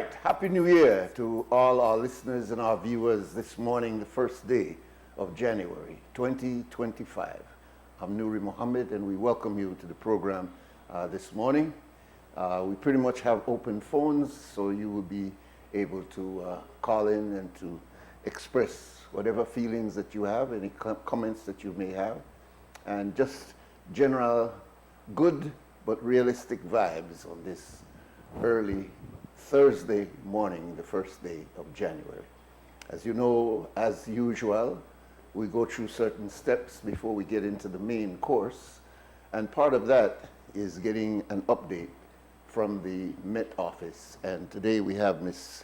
right, Happy New Year to all our listeners and our viewers this morning, the first day of January 2025. I'm Nuri Mohammed and we welcome you to the program this morning. We pretty much have open phones, so you will be able to call in and to express whatever feelings that you have, any comments that you may have, and just general good but realistic vibes on this early Thursday morning, the first day of January. As you know, as usual, we go through certain steps before we get into the main course, and part of that is getting an update from the Met Office. And today we have Miss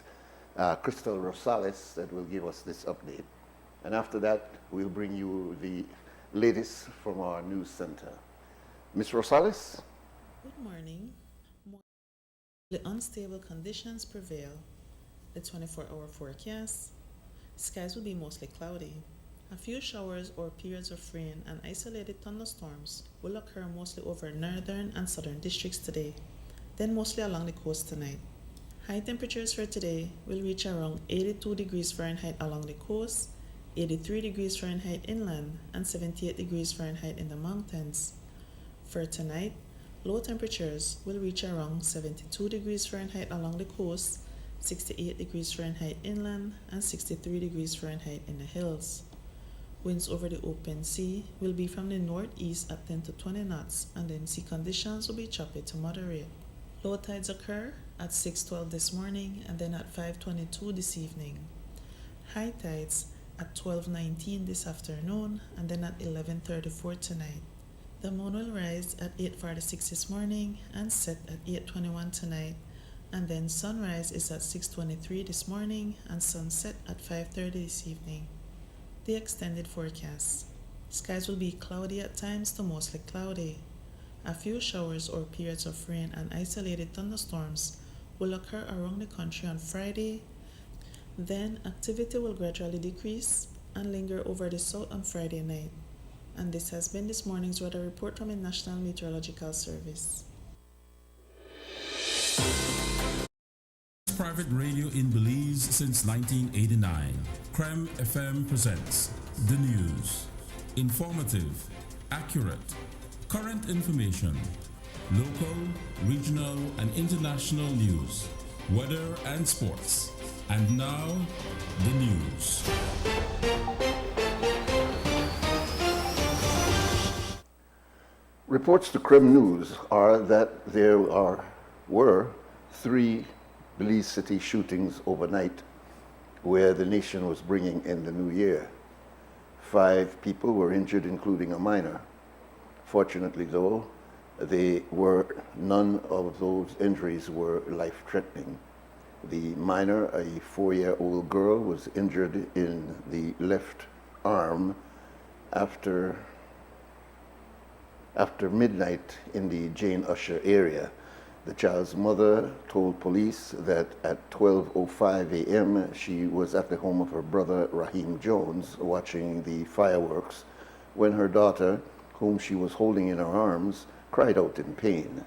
Crystal Rosales that will give us this update. And after that, we'll bring you the latest from our news center. Ms. Rosales? Good morning. The unstable conditions prevail. The 24-hour forecast. Skies will be mostly cloudy. A few showers or periods of rain and isolated thunderstorms will occur mostly over northern and southern districts today, then mostly along the coast tonight. High temperatures for today will reach around 82 degrees Fahrenheit along the coast, 83 degrees Fahrenheit inland, and 78 degrees Fahrenheit in the mountains. For tonight, low temperatures will reach around 72 degrees Fahrenheit along the coast, 68 degrees Fahrenheit inland, and 63 degrees Fahrenheit in the hills. Winds over the open sea will be from the northeast at 10 to 20 knots, and then sea conditions will be choppy to moderate. Low tides occur at 6:12 this morning and then at 5:22 this evening. High tides at 12:19 this afternoon and then at 11:34 tonight. The moon will rise at 8:46 this morning and set at 8:21 tonight, and then sunrise is at 6:23 this morning and sunset at 5:30 this evening. The extended forecast. Skies will be cloudy at times to mostly cloudy. A few showers or periods of rain and isolated thunderstorms will occur around the country on Friday. Then activity will gradually decrease and linger over the south on Friday night. And this has been this morning's weather report from the National Meteorological Service. Private radio in Belize since 1989. Creme FM presents the news. Informative, accurate, current information, local, regional, and international news, weather and sports. And now, the news. Reports to Creme News are that there were 3 Belize City shootings overnight where the nation was bringing in the new year. 5 people were injured, including a minor. Fortunately, though, none of those injuries were life-threatening. The minor, a 4-year-old girl, was injured in the left arm after midnight in the Jane Usher area. The child's mother told police that at 12:05 a.m. she was at the home of her brother Raheem Jones watching the fireworks when her daughter, whom she was holding in her arms, cried out in pain.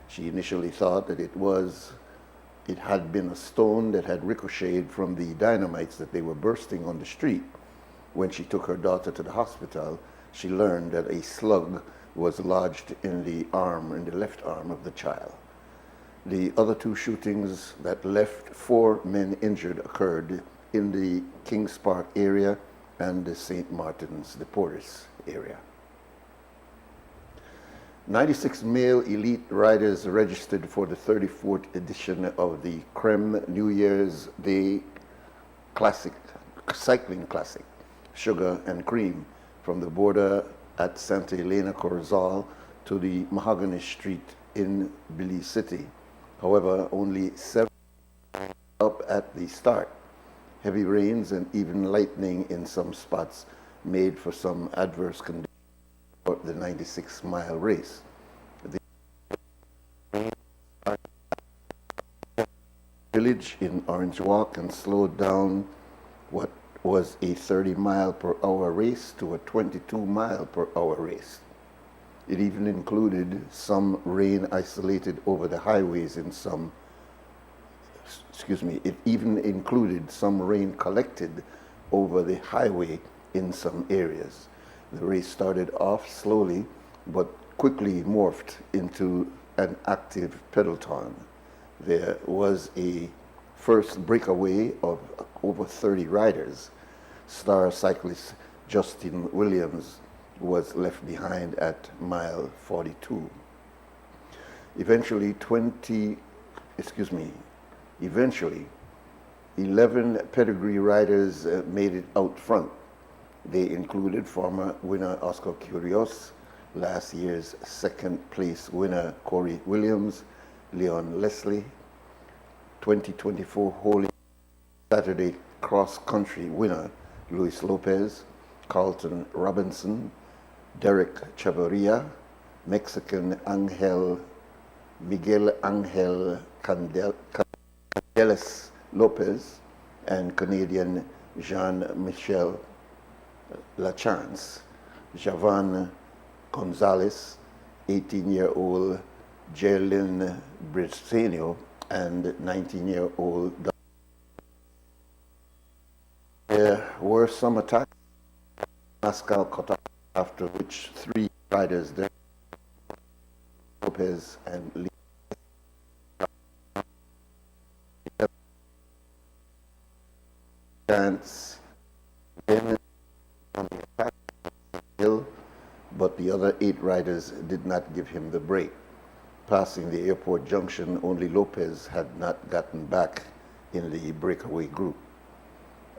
She initially thought that it had been a stone that had ricocheted from the dynamites that they were bursting on the street. When she took her daughter to the hospital, she learned that a slug was lodged in the left arm of the child. The other 2 shootings that left 4 men injured occurred in the Kings Park area and the St. Martin's, the Portis area. 96 male elite riders registered for the 34th edition of the Creme New Year's Day Cycling Classic, Sugar and Cream, from the border at Santa Elena Corozal to the Mahogany Street in Belize City. However, only 7 up at the start. Heavy rains and even lightning in some spots made for some adverse conditions for the 96-mile race. The village in Orange Walk and slowed down what was a 30-mile-per-hour race to a 22-mile-per-hour race. It even included some rain isolated over the highways in some excuse me, it even included some rain collected over the highway in some areas. The race started off slowly, but quickly morphed into an active peloton. There was a first breakaway of over 30 riders. Star cyclist Justin Williams was left behind at mile 42. Eventually, 11 pedigree riders made it out front. They included former winner Oscar Curios, last year's second place winner Corey Williams, Leon Leslie, 2024 Holy Saturday cross country winner Luis Lopez, Carlton Robinson, Derek Chavarria, Mexican Miguel Angel Candelas Lopez, and Canadian Jean-Michel Lachance, Javan Gonzalez, 18-year-old Jalen Briceño, and 19-year-old. There were some attacks. Pascal cut off, after which 3 riders, Lopez and Lee, chance then on the attack hill, but the other 8 riders did not give him the break. Passing the airport junction, only Lopez had not gotten back in the breakaway group.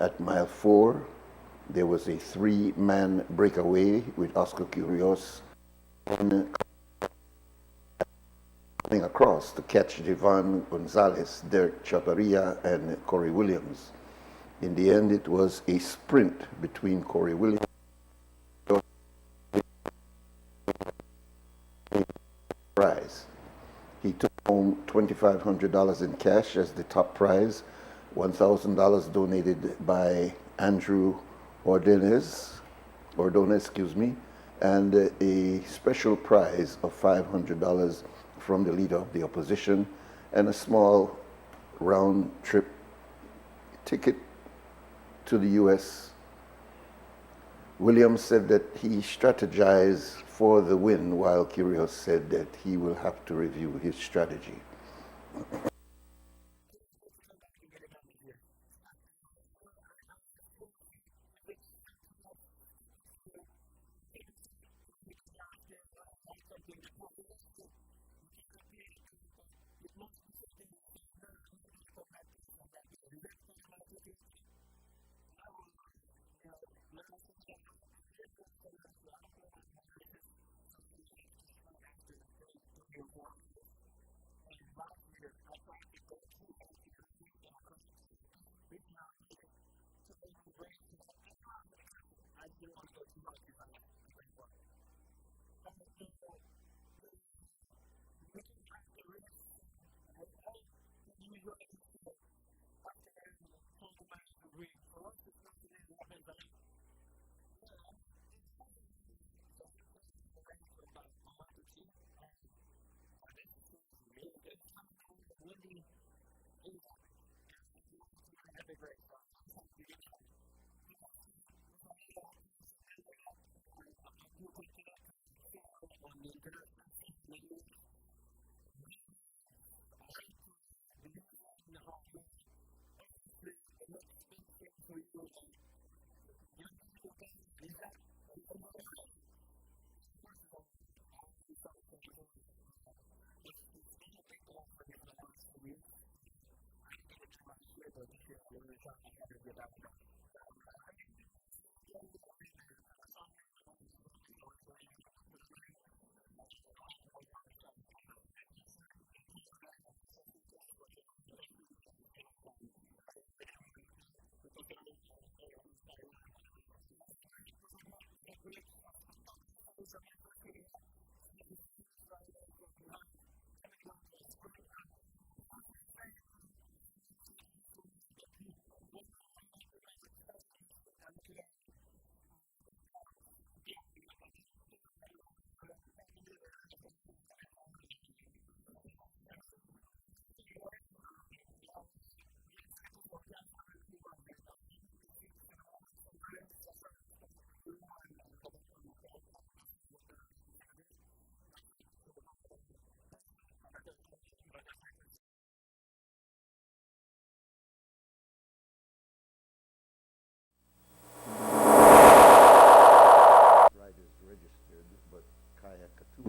At mile 4, there was a 3-man breakaway with Oscar Curios coming across to catch Javan Gonzalez, Derek Chavarria, and Corey Williams. In the end, it was a sprint between Corey Williams and prize. He took home $2,500 in cash as the top prize, $1,000 donated by Andrew Ordonez, and a special prize of $500 from the leader of the opposition, and a small round-trip ticket to the U.S. Williams said that he strategized for the win, while Kyrgios said that he will have to review his strategy.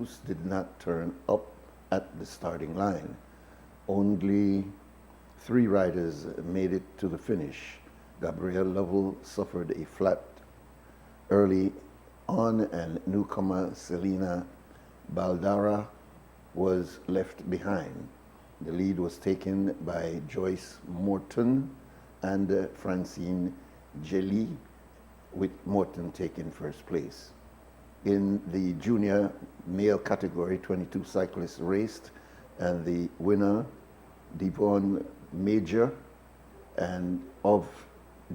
crews did not turn up at the starting line. Only 3 riders made it to the finish. Gabrielle Lovell suffered a flat early on, and newcomer Selena Baldara was left behind. The lead was taken by Joyce Morton and Francine Jelly, with Morton taking first place. In the junior male category, 22 cyclists raced, and the winner, Devon Major, and of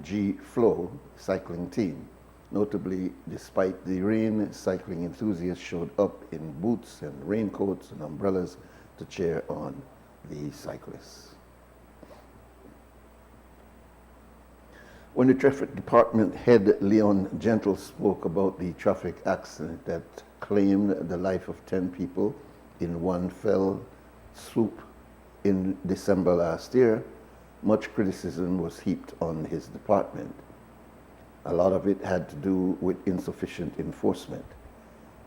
G Flow cycling team. Notably, despite the rain, cycling enthusiasts showed up in boots and raincoats and umbrellas to cheer on the cyclists. When the traffic department head Leon Gentle spoke about the traffic accident that claimed the life of 10 people in one fell swoop in December last year, much criticism was heaped on his department. A lot of it had to do with insufficient enforcement.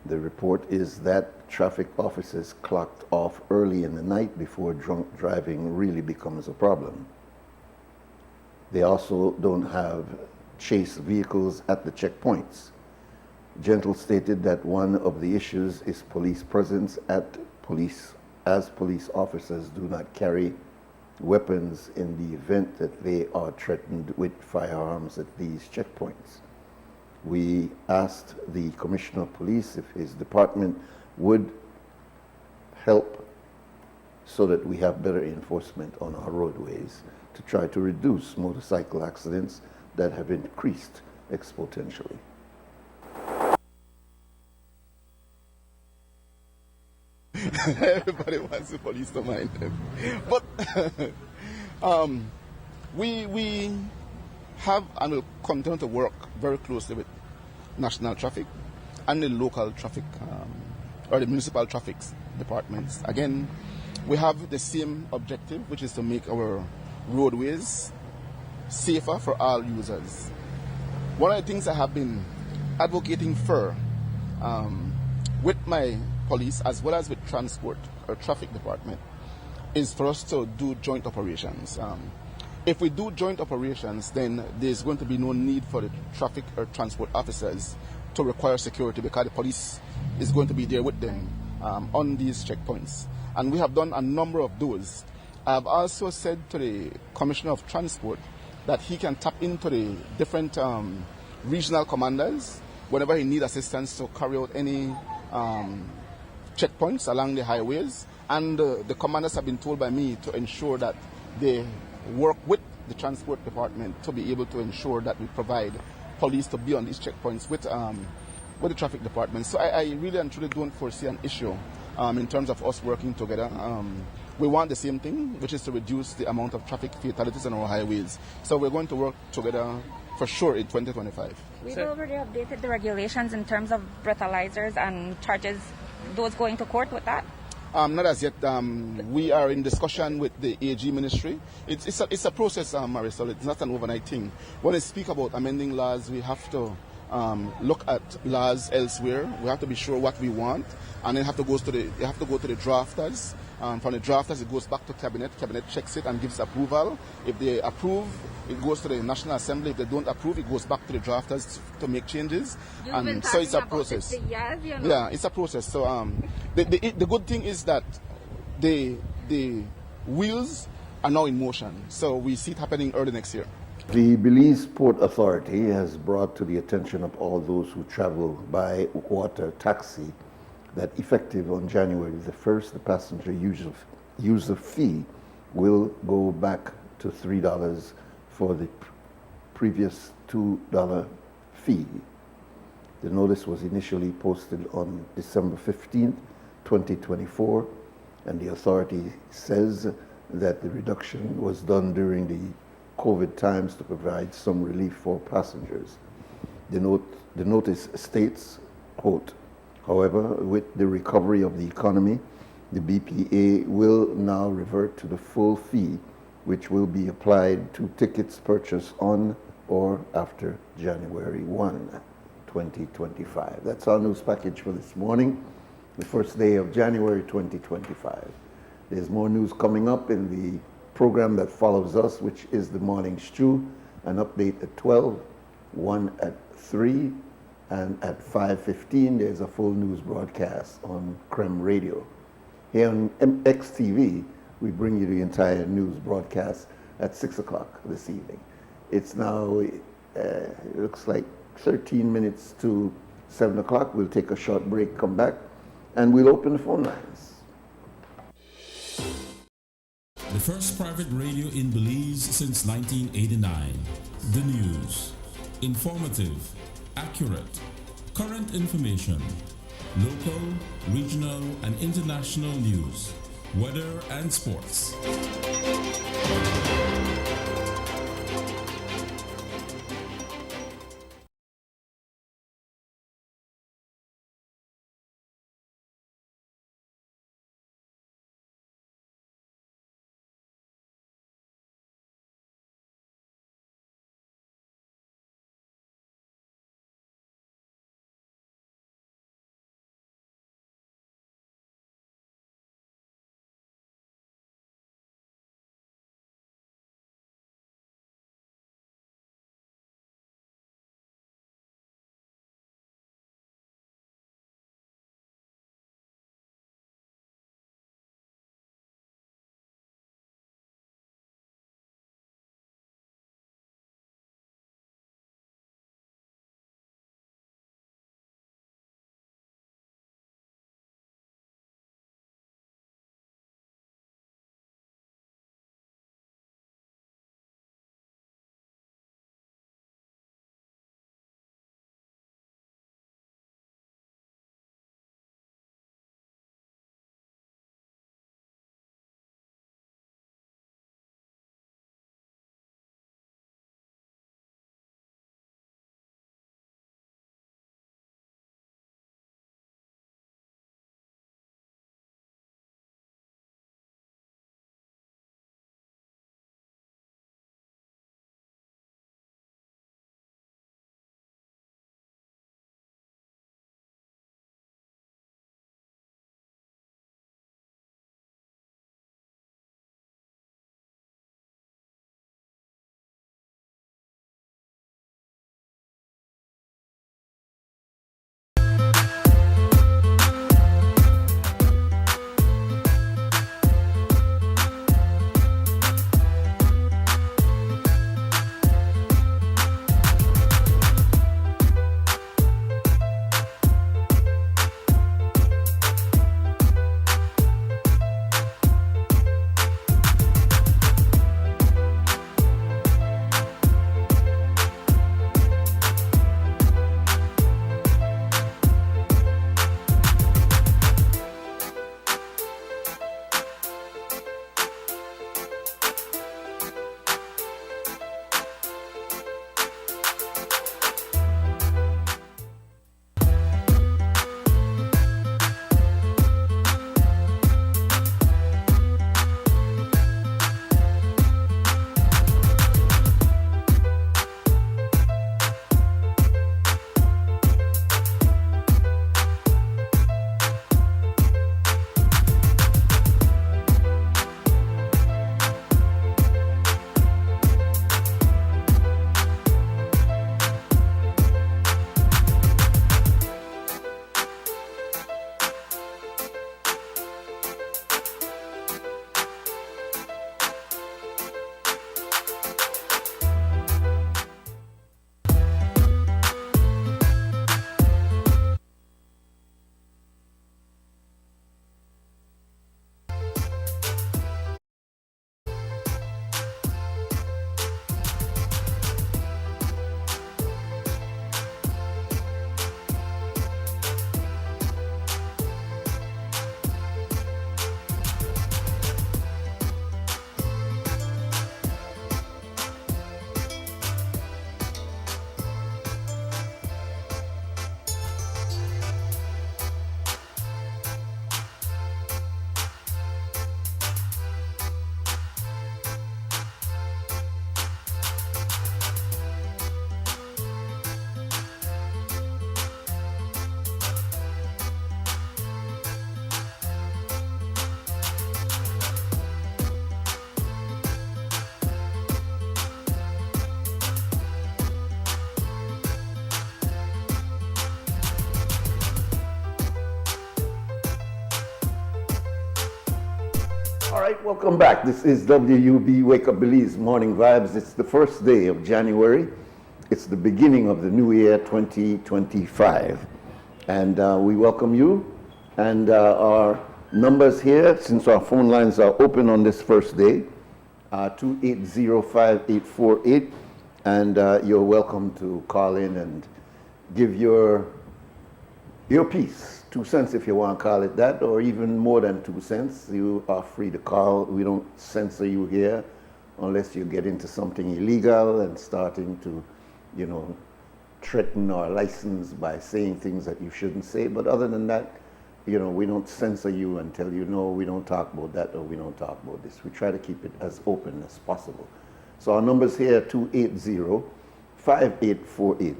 The report is that traffic officers clocked off early in the night before drunk driving really becomes a problem. They also don't have chase vehicles at the checkpoints. Gentle stated that one of the issues is police presence as police officers do not carry weapons in the event that they are threatened with firearms at these checkpoints. We asked the Commissioner of Police if his department would help so that we have better enforcement on our roadways to try to reduce motorcycle accidents that have increased exponentially. Everybody wants the police to mind them. But we have and will continue to work very closely with national traffic and the local traffic or the municipal traffic departments. Again, we have the same objective, which is to make our roadways safer for all users. One of the things I have been advocating for with my police as well as with transport or traffic department is for us to do joint operations. If we do joint operations, then there's going to be no need for the traffic or transport officers to require security because the police is going to be there with them on these checkpoints. And we have done a number of those. I've also said to the Commissioner of Transport that he can tap into the different regional commanders whenever he needs assistance to carry out any checkpoints along the highways. And the commanders have been told by me to ensure that they work with the transport department to be able to ensure that we provide police to be on these checkpoints with the traffic department. So I really and truly don't foresee an issue in terms of us working together. We want the same thing, which is to reduce the amount of traffic fatalities on our highways. So we're going to work together for sure in 2025. We've already updated the regulations in terms of breathalyzers and charges, those going to court with that? Not as yet. We are in discussion with the AG ministry. It's a process, Marisol. It's not an overnight thing. When we speak about amending laws, we have to look at laws elsewhere. We have to be sure what we want, and then have to go to the drafters. From the drafters, it goes back to cabinet. Cabinet checks it and gives approval. If they approve, it goes to the National Assembly. If they don't approve, it goes back to the drafters to make changes. And so it's a process. Yeah, it's a process. So the good thing is that the wheels are now in motion. So we see it happening early next year. The Belize Port Authority has brought to the attention of all those who travel by water taxi that effective on January the 1st, the passenger user fee will go back to $3 for the previous $2 fee. The notice was initially posted on December 15th, 2024, and the authority says that the reduction was done during the COVID times to provide some relief for passengers. The notice states, quote, however, with the recovery of the economy, the BPA will now revert to the full fee, which will be applied to tickets purchased on or after January 1, 2025. That's our news package for this morning. the first day of January 2025. There's more news coming up in the program that follows us, which is the Morning Stew, an update at 12, one at 3, and at 5:15 there's a full news broadcast on CREM Radio. Here on XTV, we bring you the entire news broadcast at 6 o'clock this evening. It's now, it looks like 13 minutes to 7 o'clock. We'll take a short break, come back, and we'll open the phone lines. The first private radio in Belize since 1989. The news. Informative, accurate, current information, local, regional, and international news, weather and sports. right, welcome back. This is WUB Wake Up Belize Morning Vibes. It's the first day of January. It's the beginning of the new year 2025. And we welcome you. And our numbers here, since our phone lines are open on this first day, 2805848. And you're welcome to call in and give your piece. 2 cents if you want to call it that, or even more than 2 cents. You are free to call. We don't censor you here unless you get into something illegal and starting to, threaten our license by saying things that you shouldn't say. But other than that, we don't censor you and tell you, no, we don't talk about that or we don't talk about this. We try to keep it as open as possible. So our numbers here, 280-5848.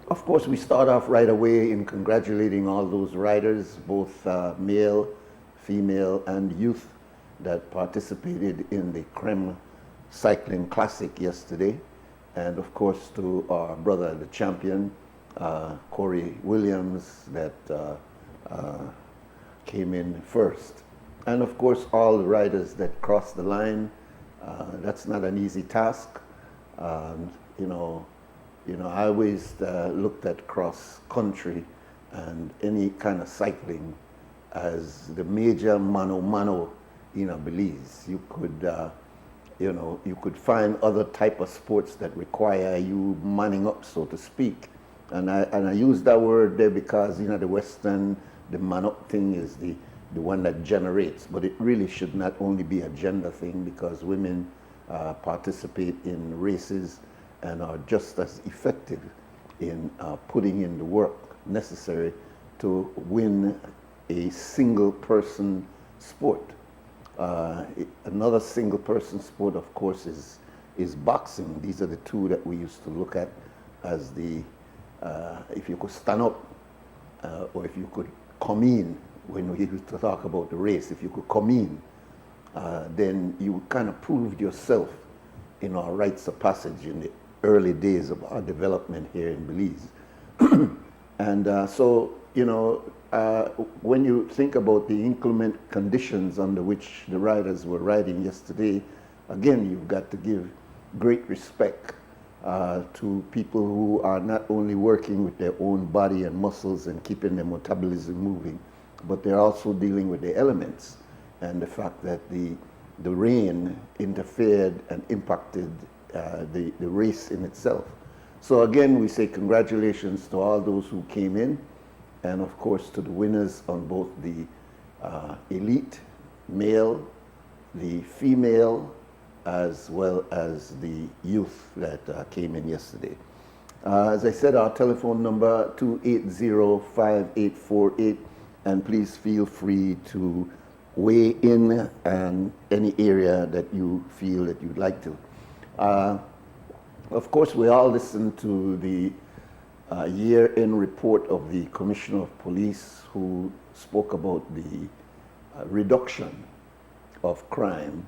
Of course, we start off right away in congratulating all those riders, both male, female, and youth that participated in the Creme Cycling Classic yesterday. And of course, to our brother, the champion, Corey Williams, that came in first. And of course, all the riders that crossed the line. That's not an easy task. I always looked at cross country and any kind of cycling as the major mano in Belize. You could find other type of sports that require you manning up, so to speak. And I use that word there because the Western, the man up thing is the one that generates, but it really should not only be a gender thing, because women participate in races and are just as effective in putting in the work necessary to win a single person sport. Another single person sport, of course, is boxing. These are the two that we used to look at as if you could stand up or if you could come in. When we used to talk about the race, if you could come in, then you kind of proved yourself in our rites of passage in the early days of our development here in Belize. And when you think about the inclement conditions under which the riders were riding yesterday, again, you've got to give great respect to people who are not only working with their own body and muscles and keeping their metabolism moving, but they're also dealing with the elements and the fact that the rain interfered and impacted the race in itself. So again, we say congratulations to all those who came in, and of course to the winners on both the elite male, the female, as well as the youth that came in yesterday. As I said, our telephone number 280-5848, and please feel free to weigh in and any area that you feel that you'd like to. Of course, we all listened to the year-end report of the Commissioner of Police, who spoke about the reduction of crime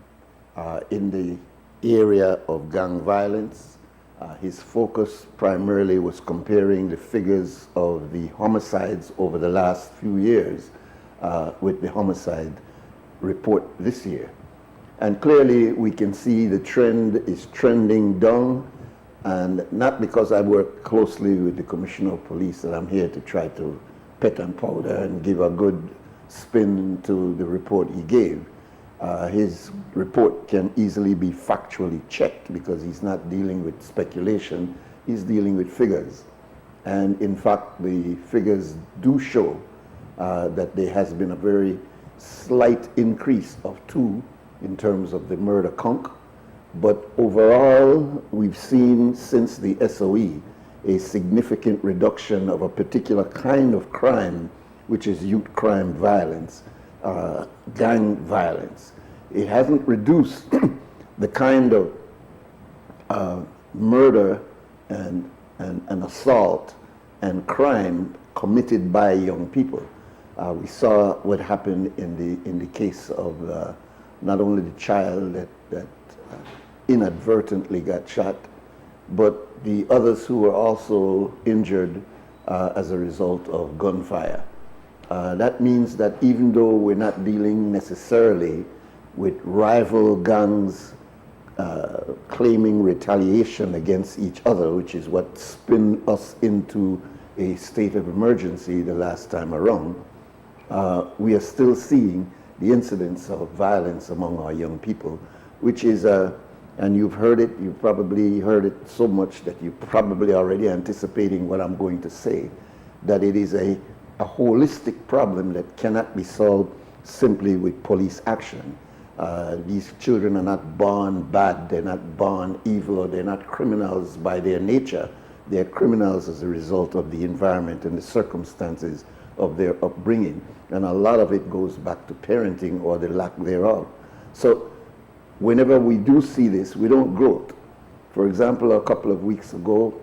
in the area of gang violence. His focus primarily was comparing the figures of the homicides over the last few years with the homicide report this year. And clearly we can see the trend is trending down, and not because I work closely with the Commissioner of Police that I'm here to try to pet and powder and give a good spin to the report he gave. His report can easily be factually checked because he's not dealing with speculation, he's dealing with figures. And in fact, the figures do show that there has been a very slight increase of 2 in terms of the murder count, but overall we've seen since the SOE a significant reduction of a particular kind of crime, which is youth crime violence, gang violence. It hasn't reduced the kind of murder and assault and crime committed by young people. We saw what happened in the case of not only the child that inadvertently got shot, but the others who were also injured as a result of gunfire. That means that even though we're not dealing necessarily with rival gangs claiming retaliation against each other, which is what spun us into a state of emergency the last time around, we are still seeing the incidents of violence among our young people, which is and you've heard it, you've probably heard it so much that you're probably already anticipating what I'm going to say, that it is a holistic problem that cannot be solved simply with police action. These children are not born bad, they're not born evil, or they're not criminals by their nature. They're criminals as a result of the environment and the circumstances of their upbringing. And a lot of it goes back to parenting or the lack thereof. So whenever we do see this, we don't gloat. For example, a couple of weeks ago,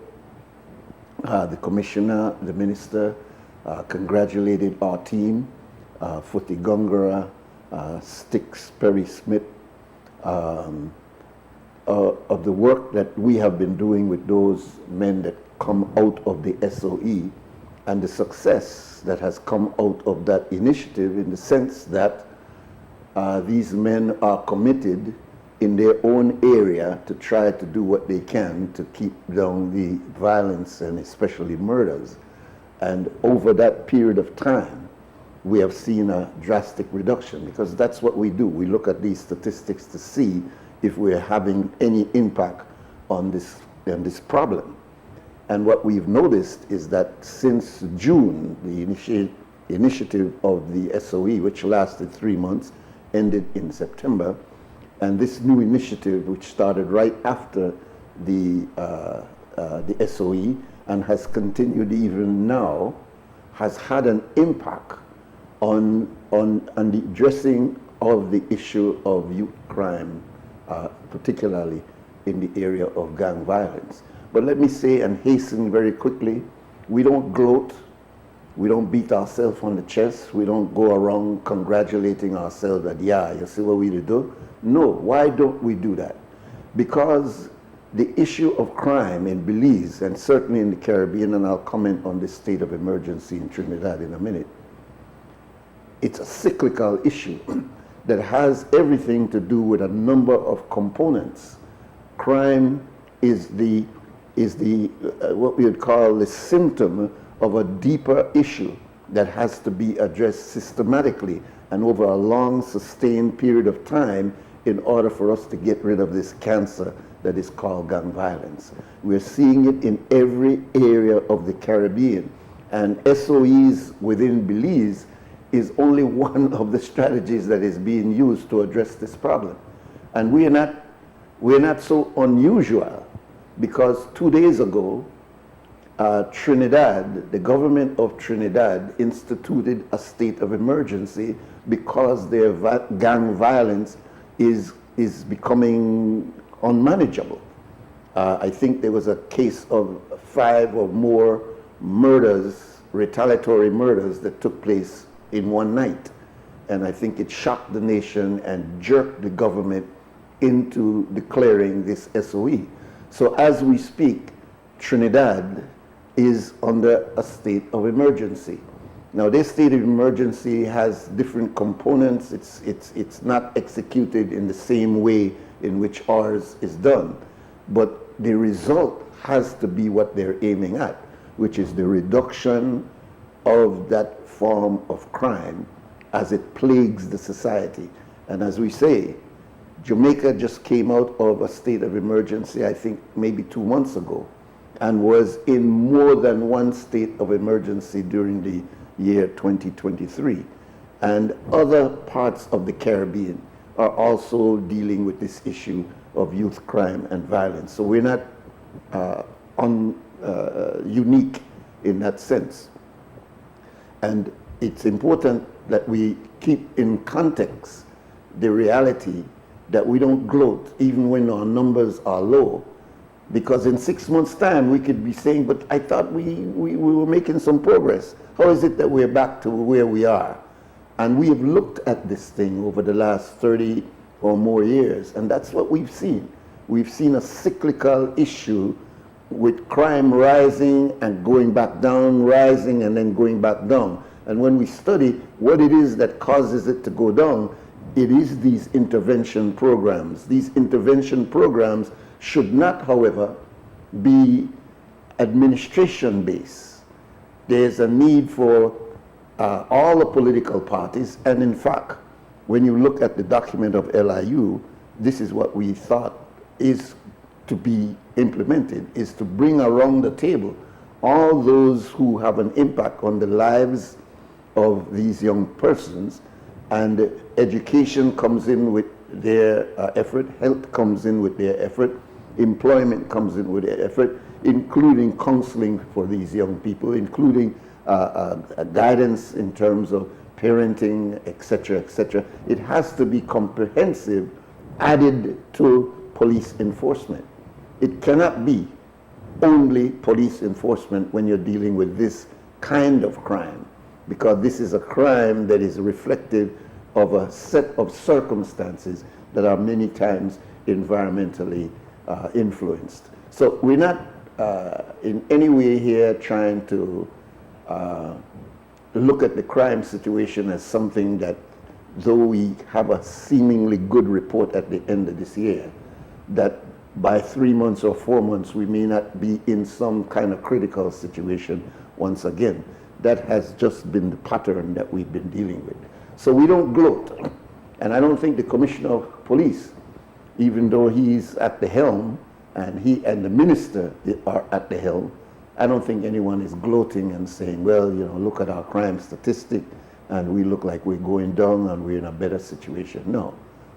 the commissioner, the minister, congratulated our team, Futi Gongara, Sticks Perry Smith, of the work that we have been doing with those men that come out of the SOE, and the success that has come out of that initiative, in the sense that these men are committed in their own area to try to do what they can to keep down the violence and especially murders. And over that period of time, we have seen a drastic reduction, because that's what we do. We look at these statistics to see if we're having any impact on this problem. And what we've noticed is that since June, the initiative of the SOE, which lasted 3 months, ended in September, and this new initiative, which started right after the SOE and has continued even now, has had an impact on the addressing of the issue of youth crime, particularly in the area of gang violence. But let me say and hasten very quickly, we don't gloat, we don't beat ourselves on the chest, we don't go around congratulating ourselves that, yeah, you see what we do? No, why don't we do that? Because the issue of crime in Belize, and certainly in the Caribbean, and I'll comment on this state of emergency in Trinidad in a minute, it's a cyclical issue that has everything to do with a number of components. Crime is what we would call the symptom of a deeper issue that has to be addressed systematically and over a long, sustained period of time in order for us to get rid of this cancer that is called gang violence. We're seeing it in every area of the Caribbean, and SOEs within Belize is only one of the strategies that is being used to address this problem. And we're not so unusual, because 2 days ago, Trinidad, the government of Trinidad instituted a state of emergency because their gang violence is becoming unmanageable. I think there was a case of 5 or more murders, retaliatory murders, that took place in one night. And I think it shocked the nation and jerked the government into declaring this SOE. So as we speak, Trinidad is under a state of emergency. Now, this state of emergency has different components. It's not executed in the same way in which ours is done. But the result has to be what they're aiming at, which is the reduction of that form of crime as it plagues the society. And as we say, Jamaica just came out of a state of emergency, I think maybe 2 months ago, and was in more than one state of emergency during the year 2023. And other parts of the Caribbean are also dealing with this issue of youth crime and violence. So we're not unique in that sense. And it's important that we keep in context the reality that we don't gloat even when our numbers are low, because in 6 months' time we could be saying, but I thought we were making some progress. How is it that we're back to where we are? And we have looked at this thing over the last 30 or more years, and that's what we've seen. We've seen a cyclical issue with crime rising and going back down, rising and then going back down. And when we study what it is that causes it to go down, it is these intervention programs. These intervention programs should not, however, be administration-based. There's a need for all the political parties, and in fact, when you look at the document of LIU, this is what we thought is to be implemented, is to bring around the table all those who have an impact on the lives of these young persons, and education comes in with their effort, health comes in with their effort, employment comes in with their effort, including counseling for these young people, including guidance in terms of parenting, etc., etc. It has to be comprehensive, added to police enforcement. It cannot be only police enforcement when you're dealing with this kind of crime, because this is a crime that is reflective of a set of circumstances that are many times environmentally influenced. So we're not in any way here trying to look at the crime situation as something that, though we have a seemingly good report at the end of this year, that by 3 months or 4 months we may not be in some kind of critical situation once again. That has just been the pattern that we've been dealing with. So we don't gloat. And I don't think the Commissioner of Police, even though he's at the helm and he and the minister are at the helm, I don't think anyone is gloating and saying, well, you know, look at our crime statistic and we look like we're going down and we're in a better situation. No,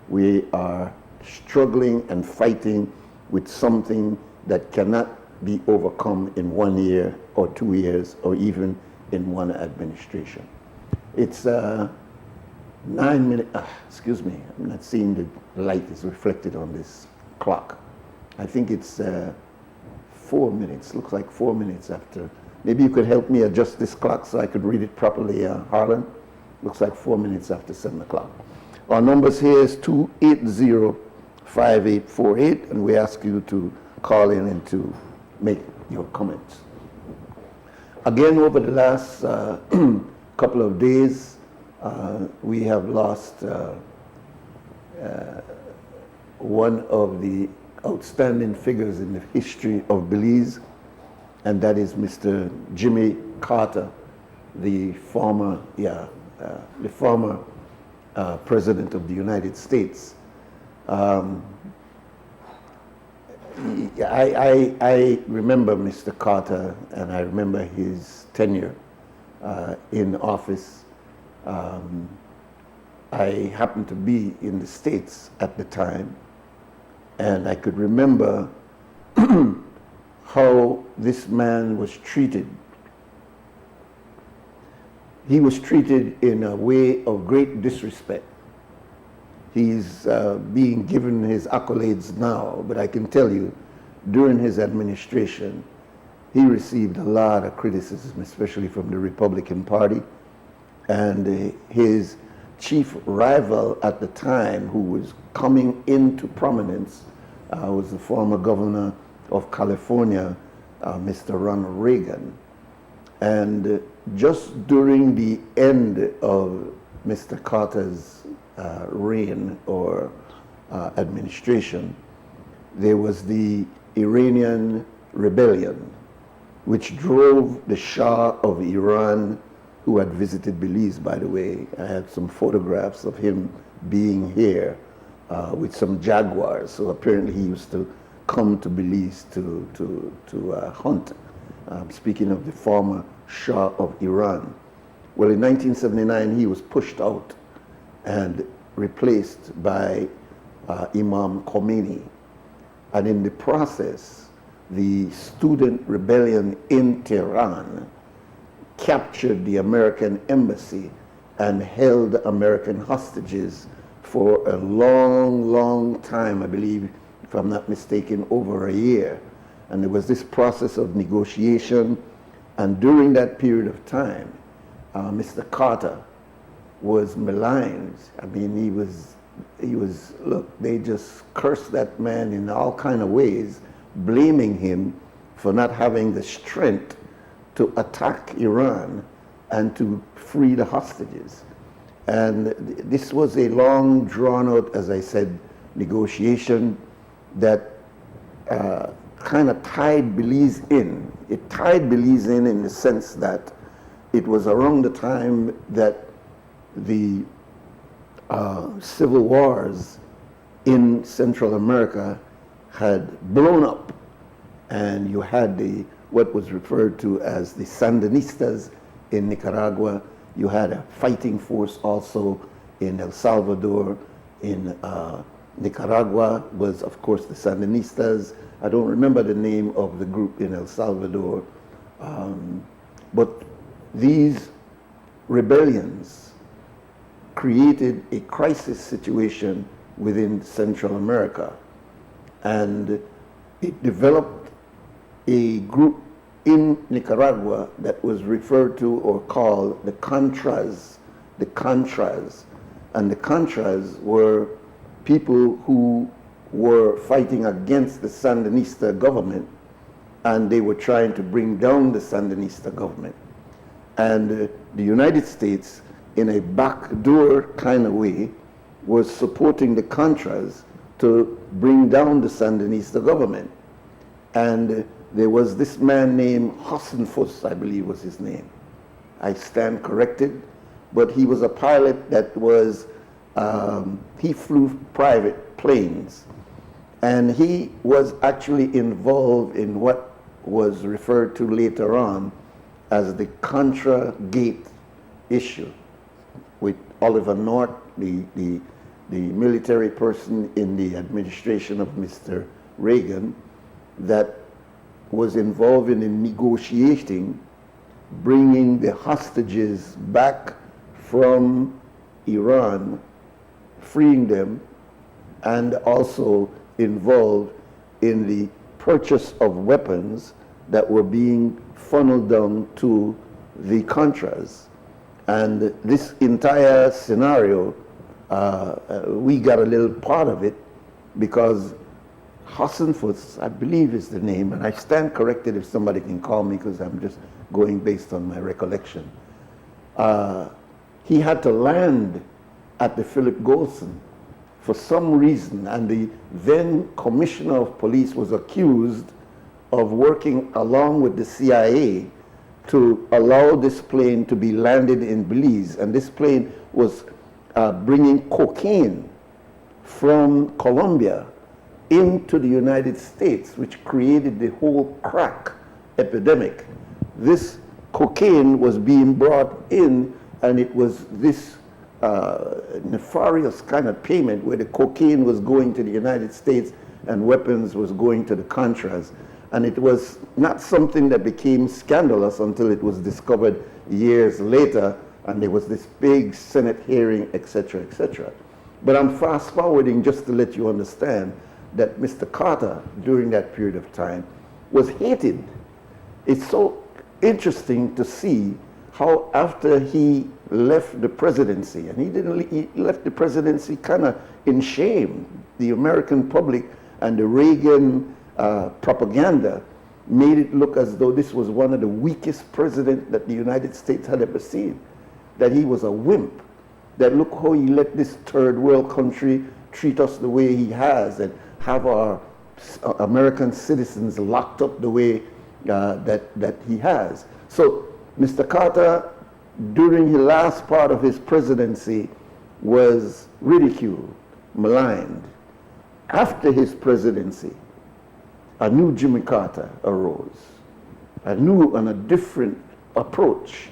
we are struggling and fighting with something that cannot be overcome in 1 year or 2 years or even in one administration. It's 9 minutes, excuse me, I'm not seeing the light is reflected on this clock. I think it's 4 minutes, looks like 4 minutes after. Maybe you could help me adjust this clock so I could read it properly, Harlan. Looks like 4 minutes after 7 o'clock. Our numbers here is 280-5848, and we ask you to call in and to make your comments. Again, over the last couple of days, we have lost one of the outstanding figures in the history of Belize, and that is Mr. Jimmy Carter, the former President of the United States. I remember Mr. Carter, and I remember his tenure in office. I happened to be in the States at the time, and I could remember how this man was treated. He was treated in a way of great disrespect. He's being given his accolades now, but I can tell you, during his administration, he received a lot of criticism, especially from the Republican Party. And his chief rival at the time, who was coming into prominence, was the former governor of California, Mr. Ronald Reagan. And just during the end of Mr. Carter's reign or administration, there was the Iranian rebellion, which drove the Shah of Iran, who had visited Belize, by the way. I had some photographs of him being here with some jaguars. So apparently he used to come to Belize to hunt. Speaking of the former Shah of Iran. Well, in 1979, he was pushed out and replaced by Imam Khomeini. And in the process, the student rebellion in Tehran captured the American embassy and held American hostages for a long, long time, I believe, if I'm not mistaken, over a year. And there was this process of negotiation, and during that period of time, Mr. Carter was maligned. I mean, he was, look, they just cursed that man in all kind of ways, blaming him for not having the strength to attack Iran and to free the hostages. And this was a long, drawn-out, as I said, negotiation that kind of tied Belize in. It tied Belize in the sense that it was around the time that the civil wars in Central America had blown up, and you had what was referred to as the Sandinistas in Nicaragua. You had a fighting force also in El Salvador. In Nicaragua was, of course, the Sandinistas. I don't remember the name of the group in El Salvador. But these rebellions created a crisis situation within Central America. And it developed a group in Nicaragua that was referred to or called the Contras. The Contras. And the Contras were people who were fighting against the Sandinista government, and they were trying to bring down the Sandinista government. And the United States, in a backdoor kind of way, was supporting the Contras to bring down the Sandinista government. And there was this man named Hossenfuss, I believe was his name. I stand corrected, but he was a pilot that was, he flew private planes. And he was actually involved in what was referred to later on as the Contra Gate issue with Oliver North, the military person in the administration of Mr. Reagan that was involved in negotiating bringing the hostages back from Iran, freeing them, and also involved in the purchase of weapons that were being funneled down to the Contras. And this entire scenario, we got a little part of it because Hossenfuss, I believe is the name, and I stand corrected if somebody can call me because I'm just going based on my recollection. He had to land at the Philip Golson for some reason, and the then commissioner of police was accused of working along with the CIA to allow this plane to be landed in Belize. And this plane was bringing cocaine from Colombia into the United States, which created the whole crack epidemic. This cocaine was being brought in, and it was this nefarious kind of payment where the cocaine was going to the United States and weapons was going to the Contras. And it was not something that became scandalous until it was discovered years later, and there was this big Senate hearing, etc., etc. But I'm fast forwarding just to let you understand that Mr. Carter, during that period of time, was hated. It's so interesting to see how after he left the presidency, and he left the presidency kind of in shame. The American public and the Reagan propaganda made it look as though this was one of the weakest presidents that the United States had ever seen, that he was a wimp, that look how he let this third world country treat us the way he has and have our American citizens locked up the way that he has. So Mr. Carter, during the last part of his presidency, was ridiculed, maligned. After his presidency, a new Jimmy Carter arose, a new and a different approach.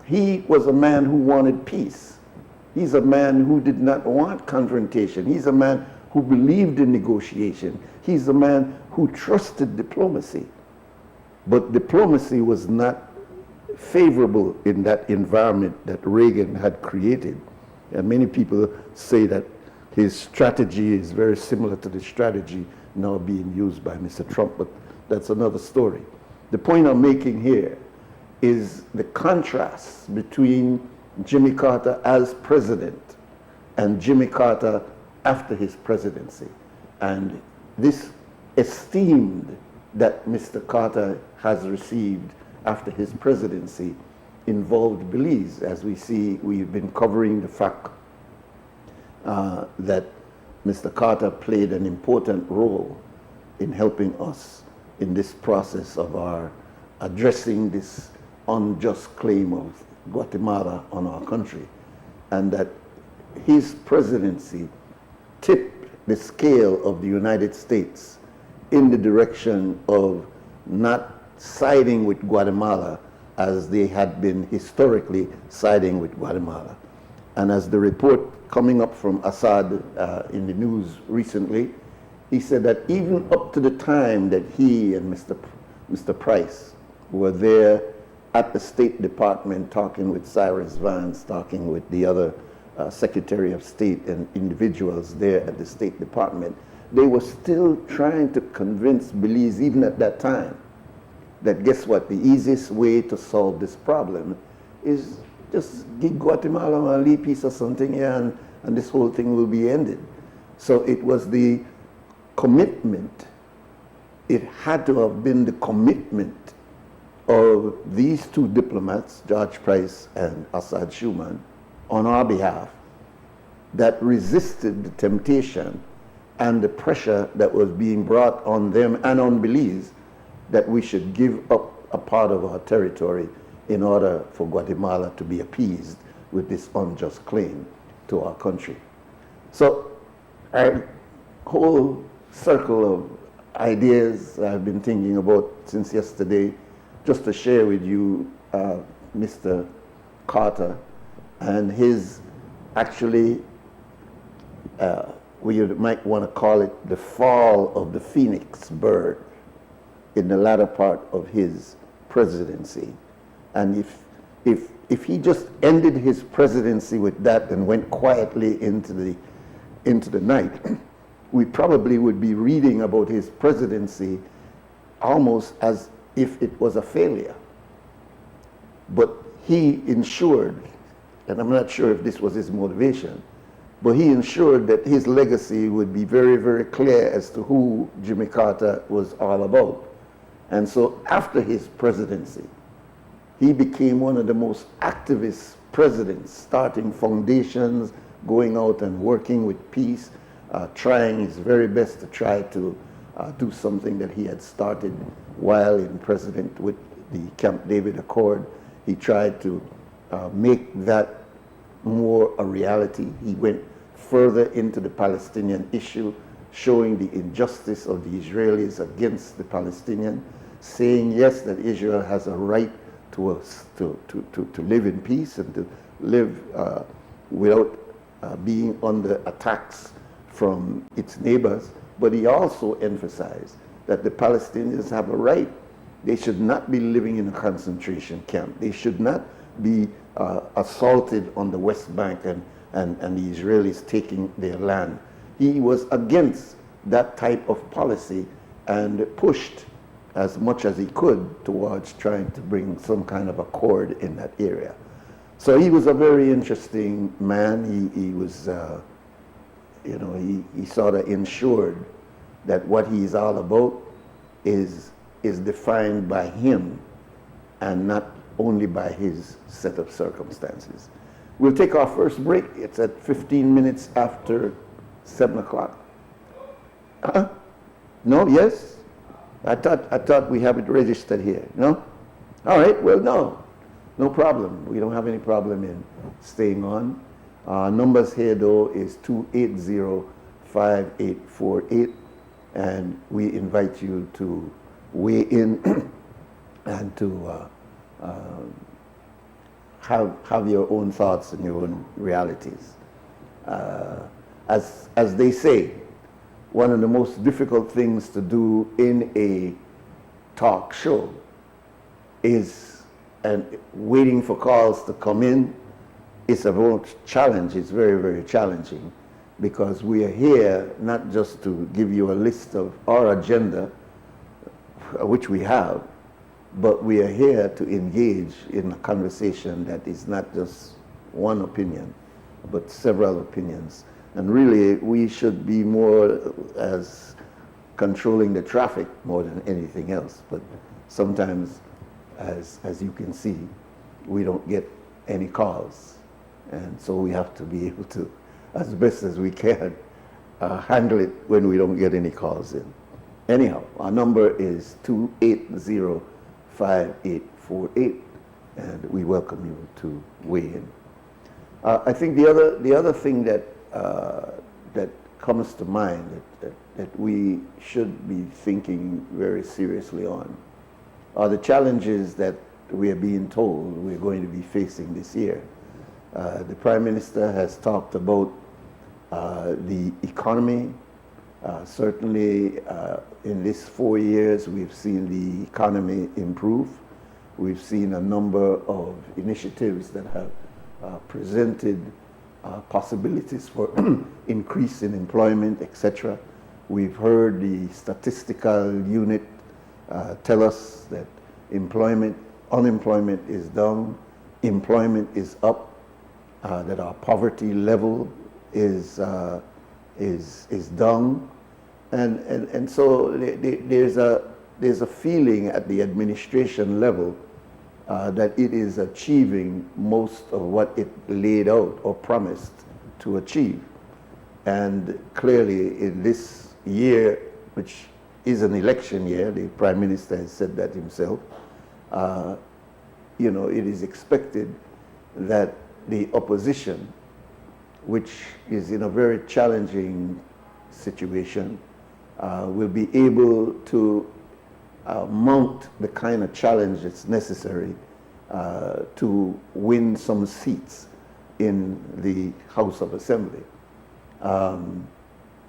He was a man who wanted peace. He's a man who did not want confrontation. He's a man who believed in negotiation. He's a man who trusted diplomacy. But diplomacy was not favorable in that environment that Reagan had created. And many people say that his strategy is very similar to the strategy now being used by Mr. Trump, but that's another story. The point I'm making here is the contrast between Jimmy Carter as president and Jimmy Carter after his presidency. And this esteem that Mr. Carter has received after his presidency involved Belize. As we see, we've been covering the fact that Mr. Carter played an important role in helping us in this process of our addressing this unjust claim of Guatemala on our country, and that his presidency tipped the scale of the United States in the direction of not siding with Guatemala as they had been historically siding with Guatemala. And as the report coming up from Assad in the news recently, he said that even up to the time that he and Mr. Price were there at the State Department talking with Cyrus Vance, talking with the other Secretary of State and individuals there at the State Department, they were still trying to convince Belize, even at that time, that guess what, the easiest way to solve this problem is just give Guatemala a little piece of something here and this whole thing will be ended. So it was the commitment, it had to have been the commitment of these two diplomats, George Price and Assad Schuman, on our behalf, that resisted the temptation and the pressure that was being brought on them and on Belize that we should give up a part of our territory in order for Guatemala to be appeased with this unjust claim to our country. So a whole circle of ideas I've been thinking about since yesterday, just to share with you Mr. Carter and his actually, we might want to call it the fall of the phoenix bird in the latter part of his presidency. And if he just ended his presidency with that and went quietly into the night, we probably would be reading about his presidency almost as if it was a failure. But he ensured, and I'm not sure if this was his motivation, but he ensured that his legacy would be very, very clear as to who Jimmy Carter was all about. And so after his presidency, he became one of the most activist presidents, starting foundations, going out and working with peace, trying his very best to try to do something that he had started while in president with the Camp David Accord. He tried to make that more a reality. He went further into the Palestinian issue, showing the injustice of the Israelis against the Palestinians, saying yes, that Israel has a right to live in peace and to live without being under attacks from its neighbors. But he also emphasized that the Palestinians have a right. They should not be living in a concentration camp. They should not be assaulted on the West Bank and the Israelis taking their land. He was against that type of policy and pushed as much as he could towards trying to bring some kind of accord in that area. So he was a very interesting man. He was, he sort of ensured that what he's all about is defined by him and not only by his set of circumstances. We'll take our first break. It's at 15 minutes after 7 o'clock. No, yes? I thought we have it registered here. No? All right, well, no problem. We don't have any problem in staying on. Numbers here, though, is 280-5848, and we invite you to weigh in and to have your own thoughts and your own realities. As they say, one of the most difficult things to do in a talk show is, and waiting for calls to come in, it's a real challenge. It's very, very challenging, because we are here not just to give you a list of our agenda, which we have, but we are here to engage in a conversation that is not just one opinion, but several opinions. And really, we should be more as controlling the traffic more than anything else. But sometimes, as you can see, we don't get any calls. And so we have to be able to, as best as we can, handle it when we don't get any calls in. Anyhow, our number is 280-5848, and we welcome you to weigh in. I think the other thing that that comes to mind that we should be thinking very seriously on are the challenges that we are being told we're going to be facing this year. The Prime Minister has talked about the economy. Certainly in these 4 years, we've seen the economy improve. We've seen a number of initiatives that have presented possibilities for increase in employment, etc. We've heard the statistical unit tell us that unemployment is down, employment is up, that our poverty level is down, and so there's a feeling at the administration level that it is achieving most of what it laid out or promised to achieve. And clearly in this year, which is an election year, the Prime Minister has said that himself, it is expected that the opposition, which is in a very challenging situation, will be able to mount the kind of challenge that's necessary to win some seats in the House of Assembly.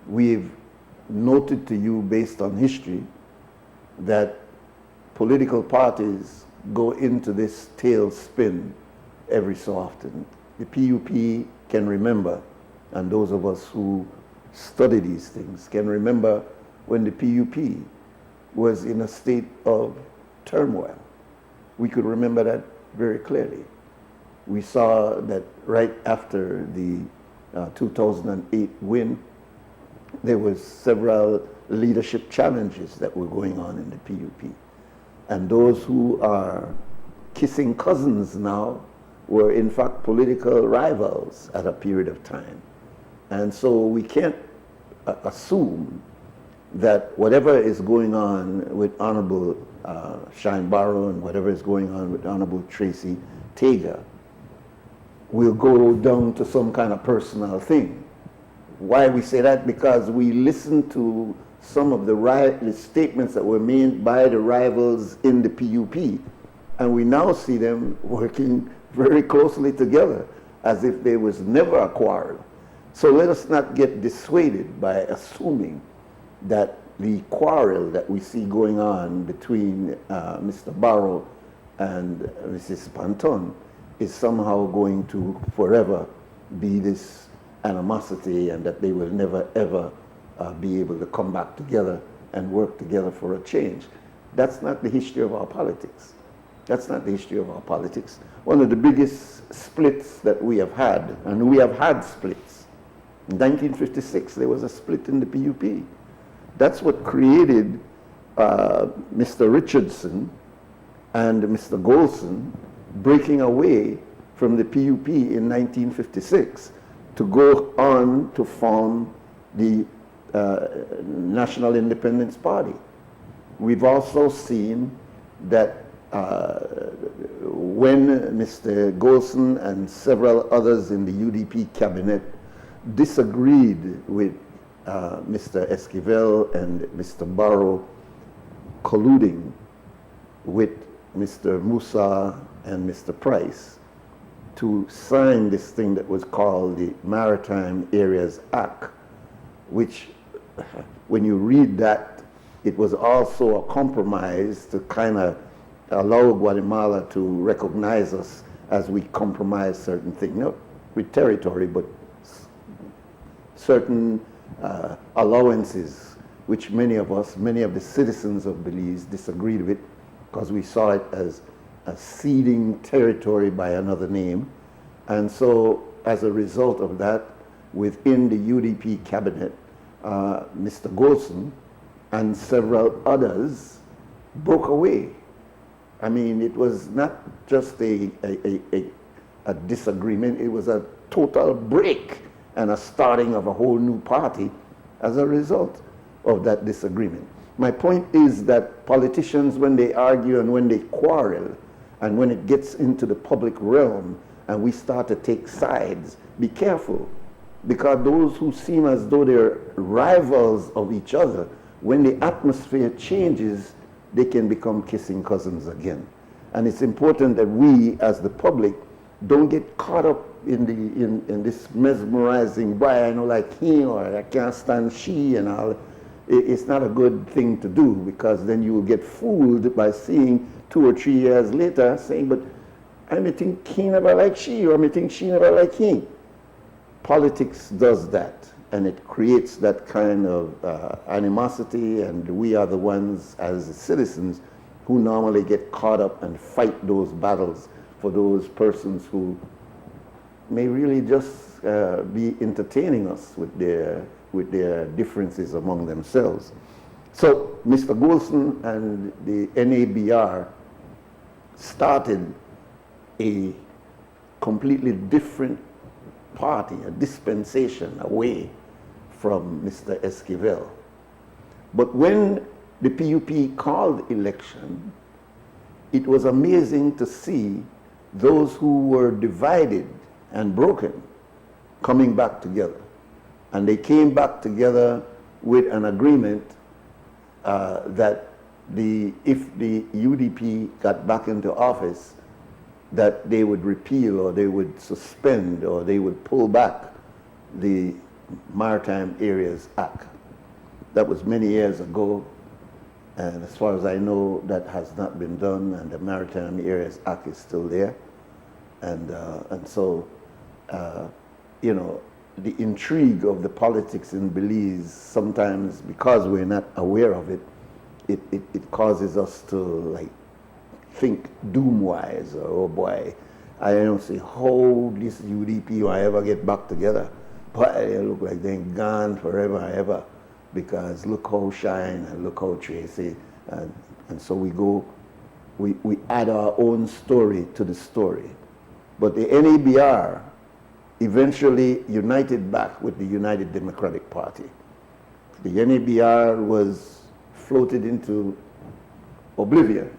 We've noted to you, based on history, that political parties go into this tailspin every so often. The PUP can remember, and those of us who study these things can remember when the PUP was in a state of turmoil. We could remember that very clearly. We saw that right after the 2008 win, there was several leadership challenges that were going on in the PUP. And those who are kissing cousins now were in fact political rivals at a period of time. And so we can't assume that whatever is going on with Honorable Shine Barrow and whatever is going on with Honorable Tracy Tager will go down to some kind of personal thing. Why we say that? Because we listened to some of the statements that were made by the rivals in the PUP, and we now see them working very closely together as if there was never a quarrel. So let us not get dissuaded by assuming that the quarrel that we see going on between Mr. Barrow and Mrs. Panton is somehow going to forever be this animosity, and that they will never ever be able to come back together and work together for a change. That's not the history of our politics. That's not the history of our politics. One of the biggest splits that we have had, and we have had splits. In 1956, there was a split in the PUP. That's what created Mr. Richardson and Mr. Golson breaking away from the PUP in 1956 to go on to form the National Independence Party. We've also seen that when Mr. Golson and several others in the UDP cabinet disagreed with Mr. Esquivel and Mr. Barrow colluding with Mr. Musa and Mr. Price to sign this thing that was called the Maritime Areas Act, which, when you read that, it was also a compromise to kind of allow Guatemala to recognize us as we compromise certain things, not with territory, but certain allowances, which many of the citizens of Belize disagreed with, because we saw it as a ceding territory by another name. And so as a result of that, within the UDP cabinet, Mr. Golson and several others broke away I mean, it was not just a disagreement, it was a total break and a starting of a whole new party as a result of that disagreement. My point is that politicians, when they argue and when they quarrel, and when it gets into the public realm and we start to take sides, be careful. Because those who seem as though they're rivals of each other, when the atmosphere changes, they can become kissing cousins again. And it's important that we, as the public, don't get caught up in this mesmerizing, boy, I know like him, or I can't stand she, and all. It's not a good thing to do, because then you will get fooled by seeing 2 or 3 years later saying, but I may think he never like she, or I may think she never like him. Politics does that, and it creates that kind of animosity, and we are the ones as citizens who normally get caught up and fight those battles for those persons who may really just be entertaining us with their differences among themselves. So Mr. Golson and the NABR started a completely different party, a dispensation away from Mr. Esquivel. But when the PUP called election, it was amazing to see those who were divided and broken coming back together. And they came back together with an agreement that if the UDP got back into office, that they would repeal or they would suspend or they would pull back the Maritime Areas Act. That was many years ago, and as far as I know, that has not been done, and the Maritime Areas Act is still there. And so, you know, the intrigue of the politics in Belize, sometimes because we're not aware of it, it causes us to like think doom-wise, or oh boy, I don't see how this UDP will ever get back together. But they look like they're gone forever and ever, because look how Shine and look how Tracy, and so we add our own story to the story. But the NABR eventually united back with the United Democratic Party. The NABR was floated into oblivion,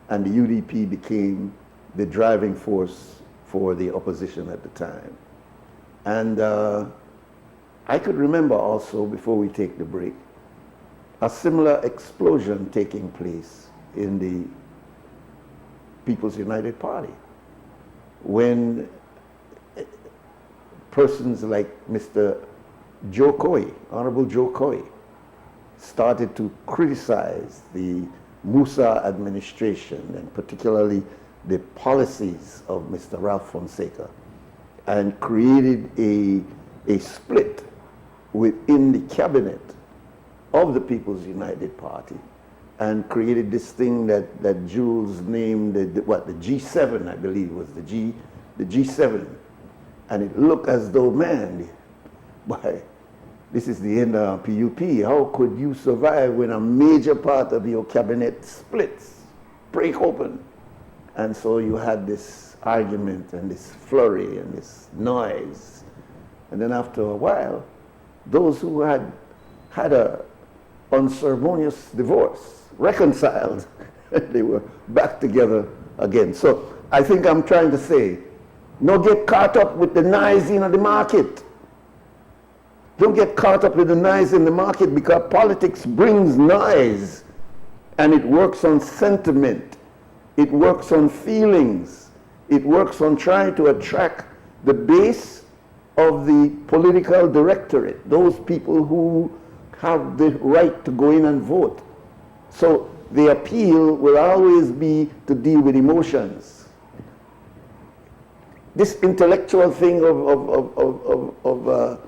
and the UDP became the driving force for the opposition at the time. And I could remember also, before we take the break, a similar explosion taking place in the People's United Party, when persons like Mr. Joe Coy, Honorable Joe Coy, started to criticize the Musa administration, and particularly the policies of Mr. Ralph Fonseca, and created a split within the cabinet of the People's United Party, and created this thing that Jules named the G7, I believe was the G7. And it looked as though, man, boy, this is the end of PUP. How could you survive when a major part of your cabinet splits, break open? And so you had this argument and this flurry and this noise. And then after a while, those who had a unceremonious divorce reconciled. They were back together again. So I think I'm trying to say, don't get caught up with the noise in the market. Don't get caught up with the noise in the market, because politics brings noise, and it works on sentiment. It works on feelings. It works on trying to attract the base of the political directorate, those people who have the right to go in and vote. So the appeal will always be to deal with emotions. This intellectual thing of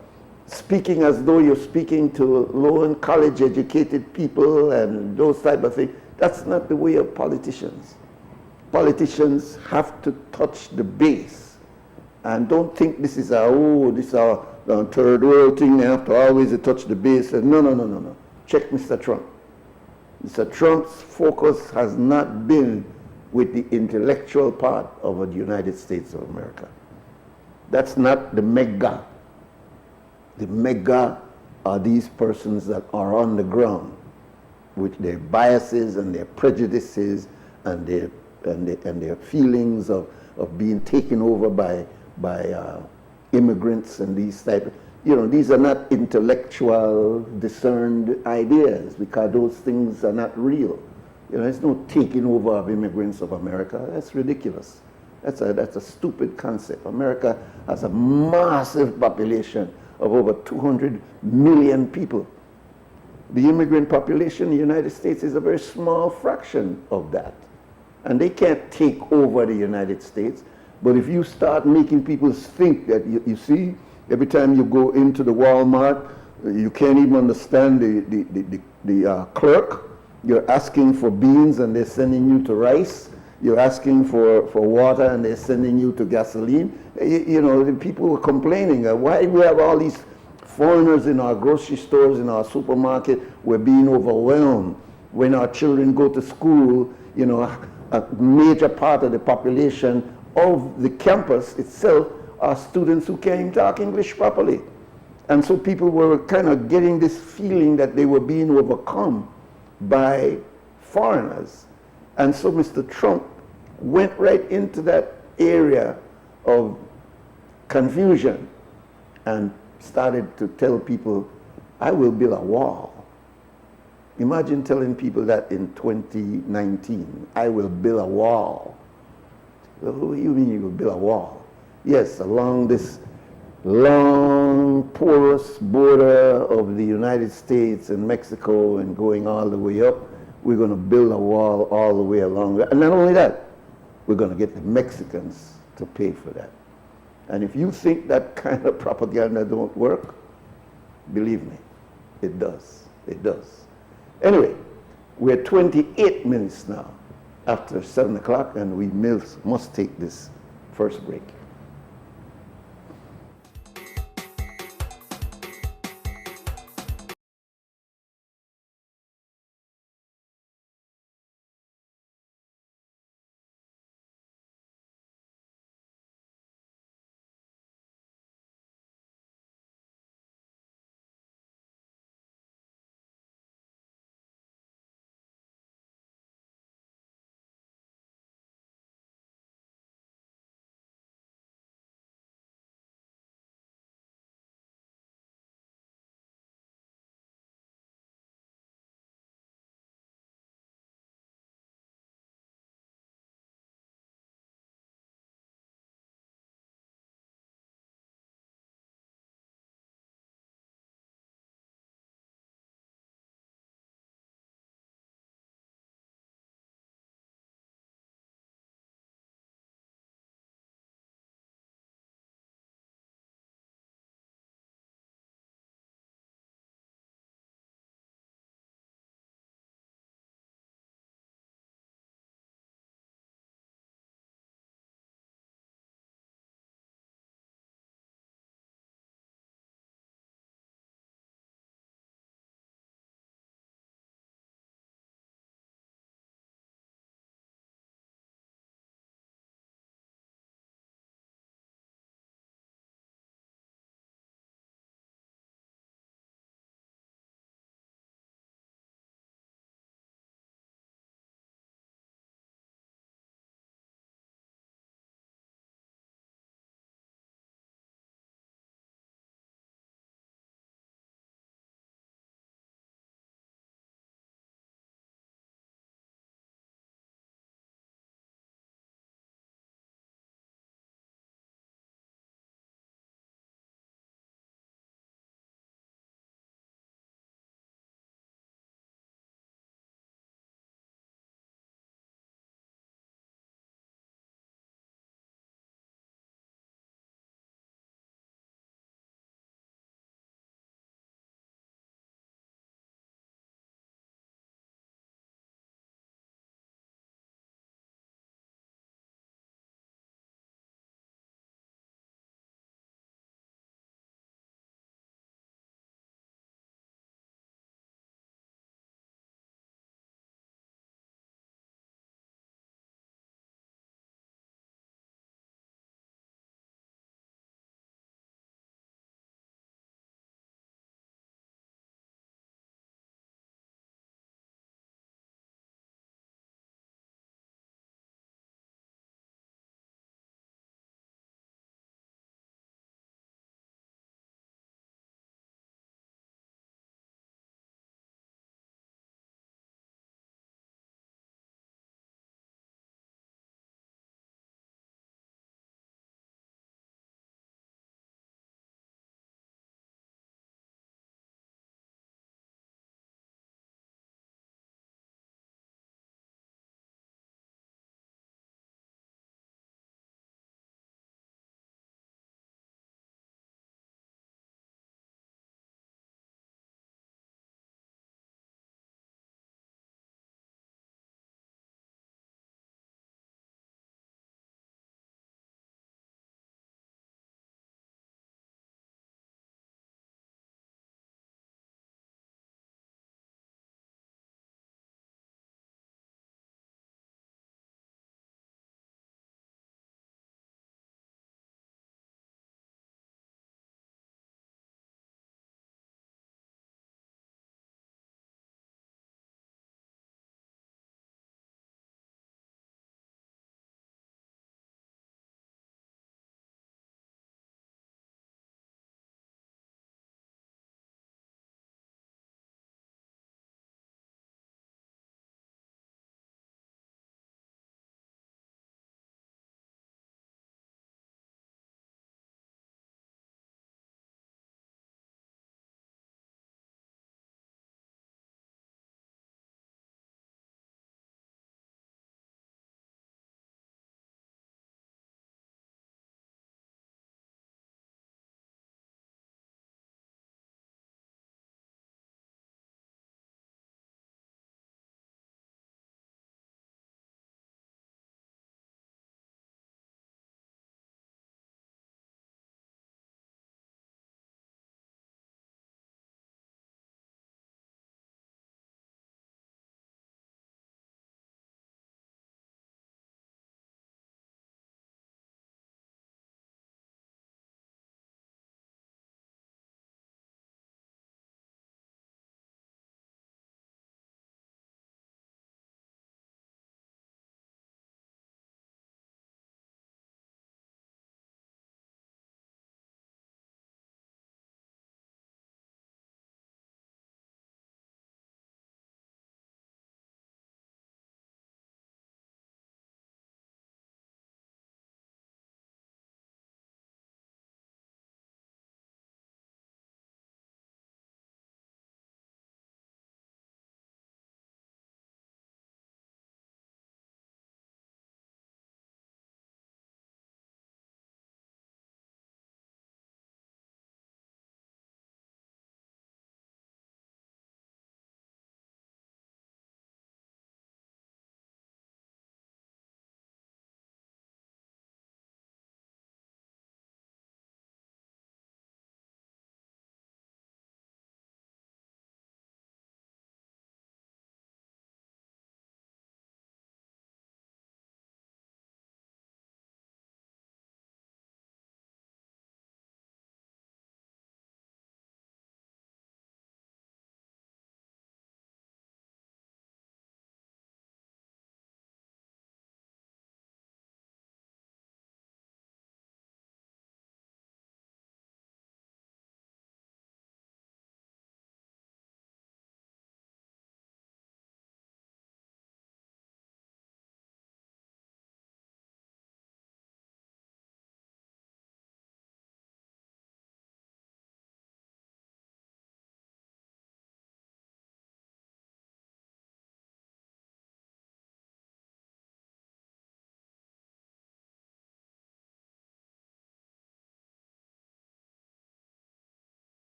speaking as though you're speaking to low and college educated people and those type of things, that's not the way of politicians. Politicians have to touch the base, and don't think this is our third world thing. They have to always touch the base. No. Check Mr. Trump. Mr. Trump's focus has not been with the intellectual part of the United States of America. That's not the mega. The mega are these persons that are on the ground with their biases and their prejudices and their feelings of being taken over by immigrants and these type of, these are not intellectual, discerned ideas, because those things are not real. There's no taking over of immigrants of America. That's ridiculous. That's a stupid concept. America has a massive population of over 200 million people. The immigrant population in the United States is a very small fraction of that. And they can't take over the United States. But if you start making people think that, you see, every time you go into the Walmart, you can't even understand the clerk. You're asking for beans and they're sending you to rice. You're asking for water and they're sending you to gasoline. The people were complaining, why do we have all these foreigners in our grocery stores, in our supermarket? We're being overwhelmed. When our children go to school, a major part of the population of the campus itself are students who can't even talk English properly. And so people were kind of getting this feeling that they were being overcome by foreigners. And so Mr. Trump went right into that area of confusion and started to tell people, I will build a wall. Imagine telling people that in 2019, I will build a wall. Well, what do you mean you will build a wall? Yes, along this long, porous border of the United States and Mexico and going all the way up, we're going to build a wall all the way along. And not only that, we're going to get the Mexicans to pay for that. And if you think that kind of propaganda don't work, believe me, it does. It does. Anyway, we're 28 minutes now after 7 o'clock, and we must take this first break.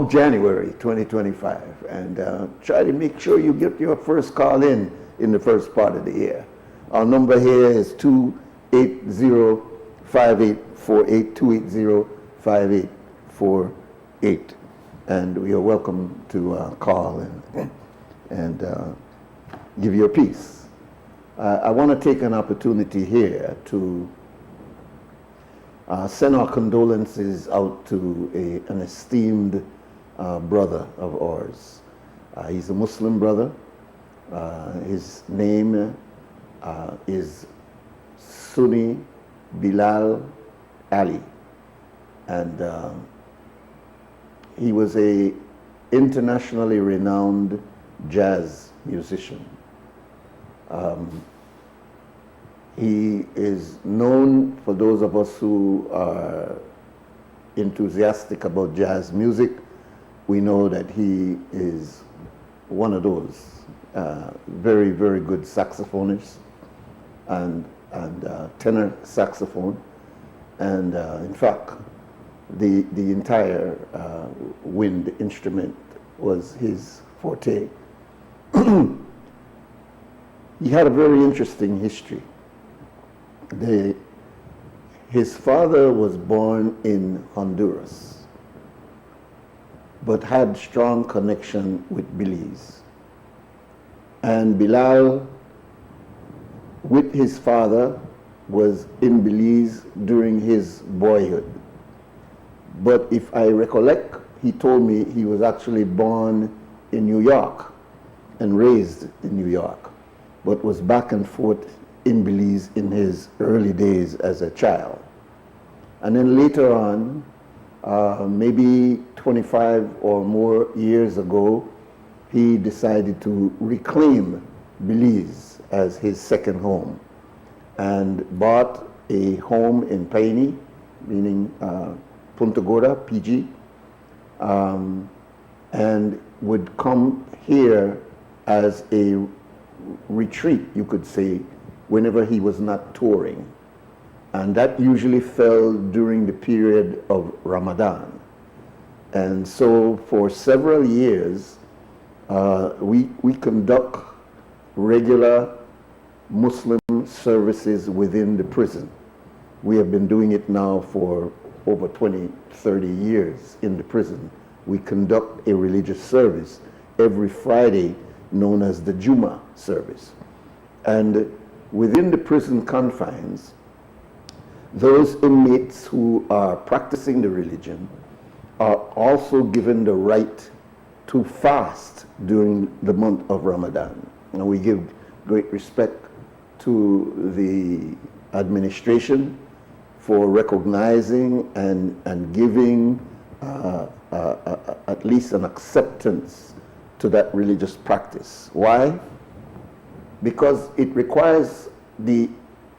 of January 2025, and try to make sure you get your first call in the first part of the year. Our number here is 280-5848, 280-5848, and we are welcome to call and give your piece. I want to take an opportunity here to send our condolences out to an esteemed brother of ours. He's a Muslim brother. His name is Sunni Bilal Ali, and he was a internationally renowned jazz musician. He is known, for those of us who are enthusiastic about jazz music, we know that he is one of those very, very good saxophonists and tenor saxophone. And in fact, the entire wind instrument was his forte. He had a very interesting history. His father was born in Honduras, but had strong connection with Belize. And Bilal, with his father, was in Belize during his boyhood. But if I recollect, he told me he was actually born in New York and raised in New York, but was back and forth in Belize in his early days as a child. And then later on, maybe 25 or more years ago, he decided to reclaim Belize as his second home and bought a home in Paine, meaning Punta Gorda, PG, and would come here as a retreat, you could say, whenever he was not touring. And that usually fell during the period of Ramadan. And so for several years, we conduct regular Muslim services within the prison. We have been doing it now for over 20, 30 years in the prison. We conduct a religious service every Friday known as the Juma service. And within the prison confines, those inmates who are practicing the religion are also given the right to fast during the month of Ramadan. And we give great respect to the administration for recognizing and giving at least an acceptance to that religious practice. Why? Because it requires the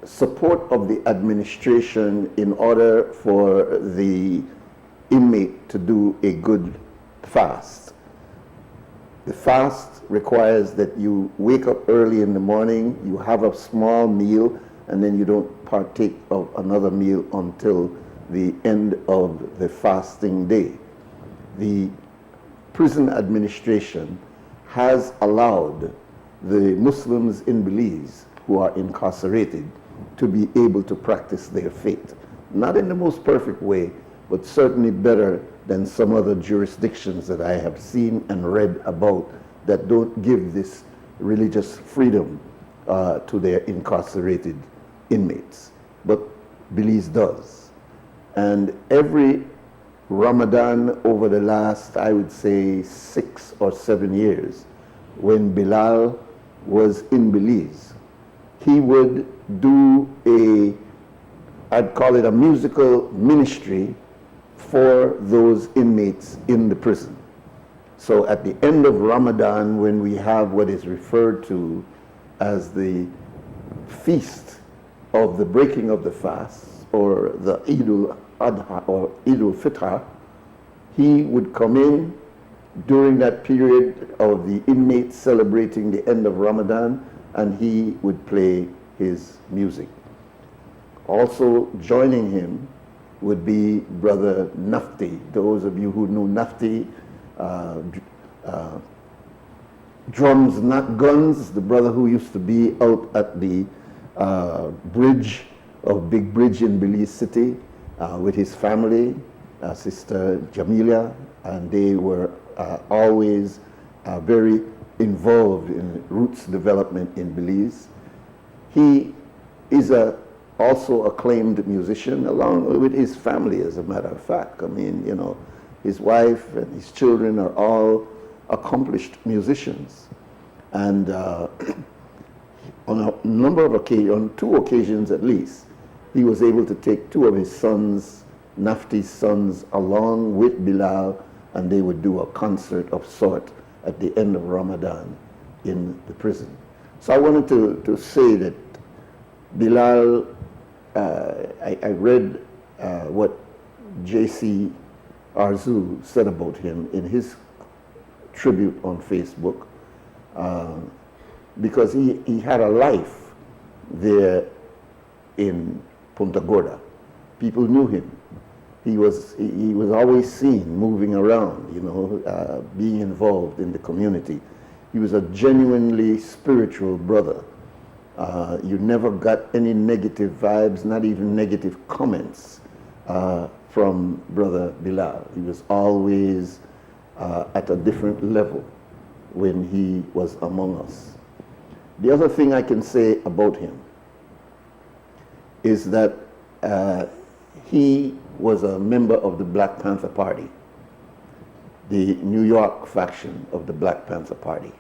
support of the administration in order for the inmate to do a good fast. The fast requires that you wake up early in the morning, you have a small meal, and then you don't partake of another meal until the end of the fasting day. The prison administration has allowed the Muslims in Belize who are incarcerated to be able to practice their faith. Not in the most perfect way, but certainly better than some other jurisdictions that I have seen and read about that don't give this religious freedom to their incarcerated inmates. But Belize does. And every Ramadan over the last, I would say, 6 or 7 years, when Bilal was in Belize, he would do I'd call it a musical ministry for those inmates in the prison. So at the end of Ramadan, when we have what is referred to as the feast of the breaking of the fast, or the Eidul Adha or Eidul Fitr, he would come in during that period of the inmates celebrating the end of Ramadan, and he would play his music. Also joining him would be Brother Nafti. Those of you who know Nafti Drums Not Guns, the brother who used to be out at the bridge of Big Bridge in Belize City with his family, Sister Jamelia, and they were always very involved in roots development in Belize. He is also acclaimed musician along with his family, as a matter of fact. I mean, you know, his wife and his children are all accomplished musicians. And on a number of occasions, on 2 occasions at least, he was able to take 2 of his sons, Nafti's sons, along with Bilal, and they would do a concert of sort at the end of Ramadan in the prison. So I wanted to say that Bilal, I read what J.C. Arzu said about him in his tribute on Facebook, because he had a life there in Punta Gorda. People knew him. He was always seen moving around, you know, being involved in the community. He was a genuinely spiritual brother. You never got any negative vibes, not even negative comments from Brother Bilal. He was always at a different level when he was among us. The other thing I can say about him is that he was a member of the Black Panther Party, the New York faction of the Black Panther Party,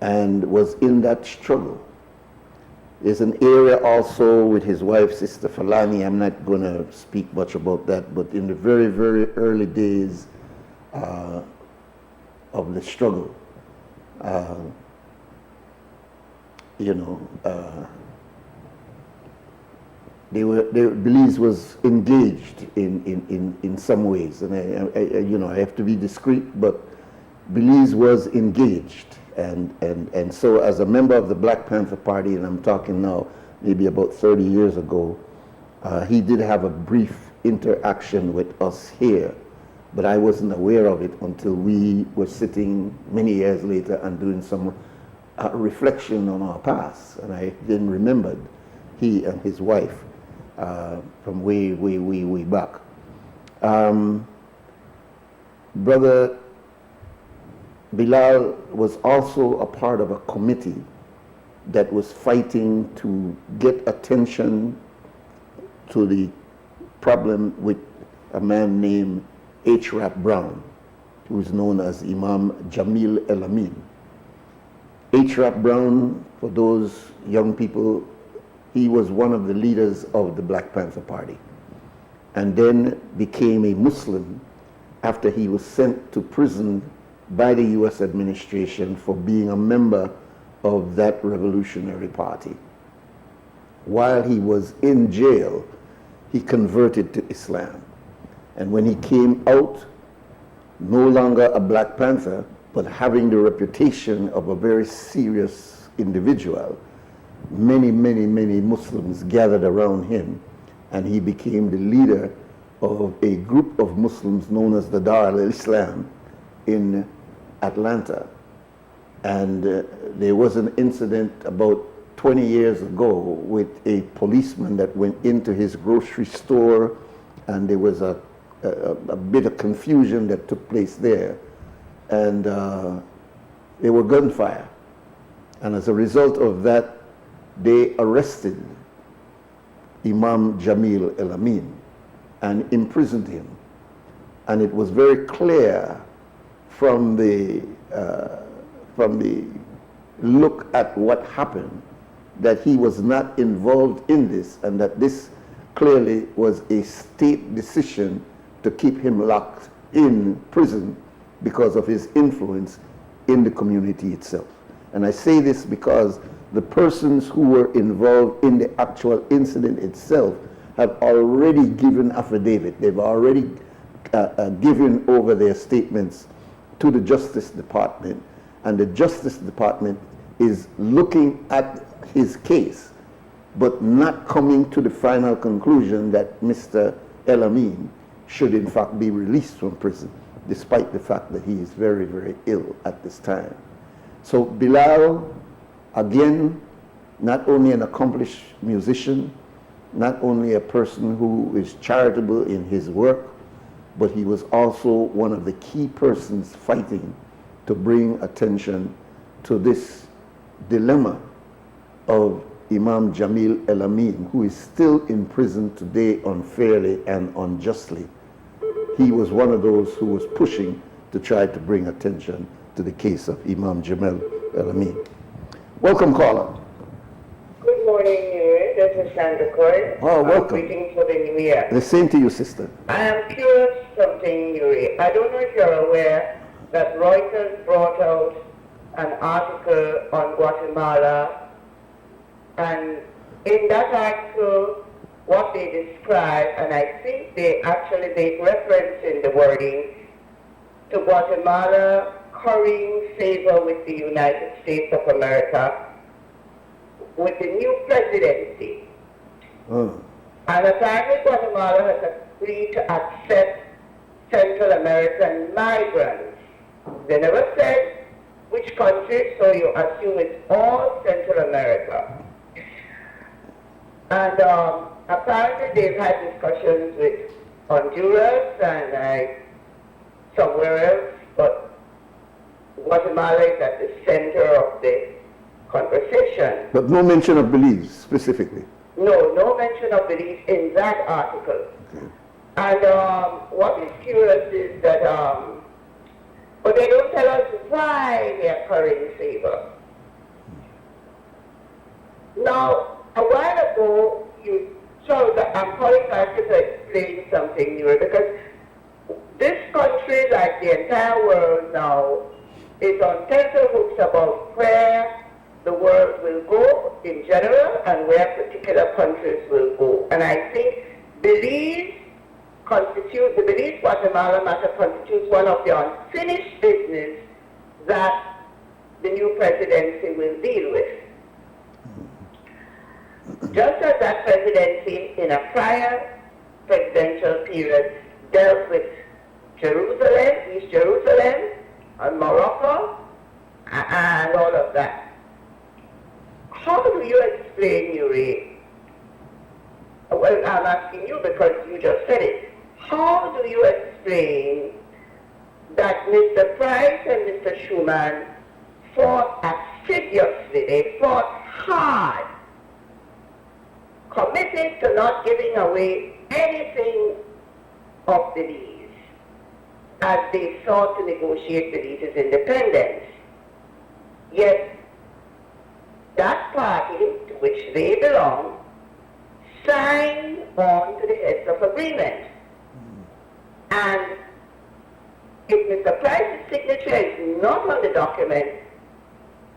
and was in that struggle. There's an area also with his wife, Sister Falani. I'm not going to speak much about that, but in the very, very early days of the struggle, Belize was engaged in some ways, and I have to be discreet, but Belize was engaged, and so as a member of the Black Panther Party, and I'm talking now maybe about 30 years ago, he did have a brief interaction with us here, but I wasn't aware of it until we were sitting many years later and doing some reflection on our past, and I then remembered he and his wife from way back. Brother Bilal was also a part of a committee that was fighting to get attention to the problem with a man named H. Rap Brown, who is known as Imam Jamil El Amin. H. Rap Brown, for those young people, he was one of the leaders of the Black Panther Party, and then became a Muslim after he was sent to prison by the U.S. administration for being a member of that revolutionary party. While he was in jail, he converted to Islam. And when he came out, no longer a Black Panther, but having the reputation of a very serious individual, many Muslims gathered around him, and he became the leader of a group of Muslims known as the Dar al-Islam in Atlanta. And there was an incident about 20 years ago with a policeman that went into his grocery store, and there was a bit of confusion that took place there, and there were gunfire. And as a result of that, they arrested Imam Jamil El Amin and imprisoned him. And it was very clear from the look at what happened that he was not involved in this, and that this clearly was a state decision to keep him locked in prison because of his influence in the community itself. And I say this because the persons who were involved in the actual incident itself have already given affidavit. They've already given over their statements to the Justice Department, and the Justice Department is looking at his case, but not coming to the final conclusion that Mr. El Amin should in fact be released from prison. despite the fact that he is very, very ill at this time. So Bilal, again, not only an accomplished musician, not only a person who is charitable in his work, but he was also one of the key persons fighting to bring attention to this dilemma of Imam Jamil El-Amin, who is still in prison today unfairly and unjustly. He was one of those who was pushing to try to bring attention to the case of Imam Jamil El-Amin. Welcome, caller. Good morning, Nuri. This is Sandra Coy. Oh, welcome. Greetings for the new year. The same to you, sister. I am curious something, Nuri. I don't know if you're aware that Reuters brought out an article on Guatemala, and in that article, what they describe, and I think they actually make reference in the wording to Guatemala currying favor with the United States of America with the new presidency. And apparently Guatemala has agreed to accept Central American migrants. They never said which country, so you assume it's all Central America. And apparently they've had discussions with Honduras and somewhere else, but Guatemala is at the center of the conversation. But no mention of Belize specifically. No mention of Belize in that article. Okay. And what is curious is that, but they don't tell us why they are currying favor. Now, a while ago, you showed that I'm calling back to explain something new, because this country, like the entire world now, is on tenterhooks about where the world will go in general and where particular countries will go. And I think the Belize-Guatemala matter constitutes one of the unfinished business that the new presidency will deal with. Just as that presidency in a prior presidential period dealt with Jerusalem, East Jerusalem, and Morocco, and all of that. How do you explain, Nuri? Well, I'm asking you because you just said it. How do you explain that Mr. Price and Mr. Schuman fought assiduously, they fought hard, committed to not giving away anything of Belize as they sought to negotiate Belize's independence? Yet that party to which they belong signed on to the heads of agreement. And if Mr. Price's signature is not on the document,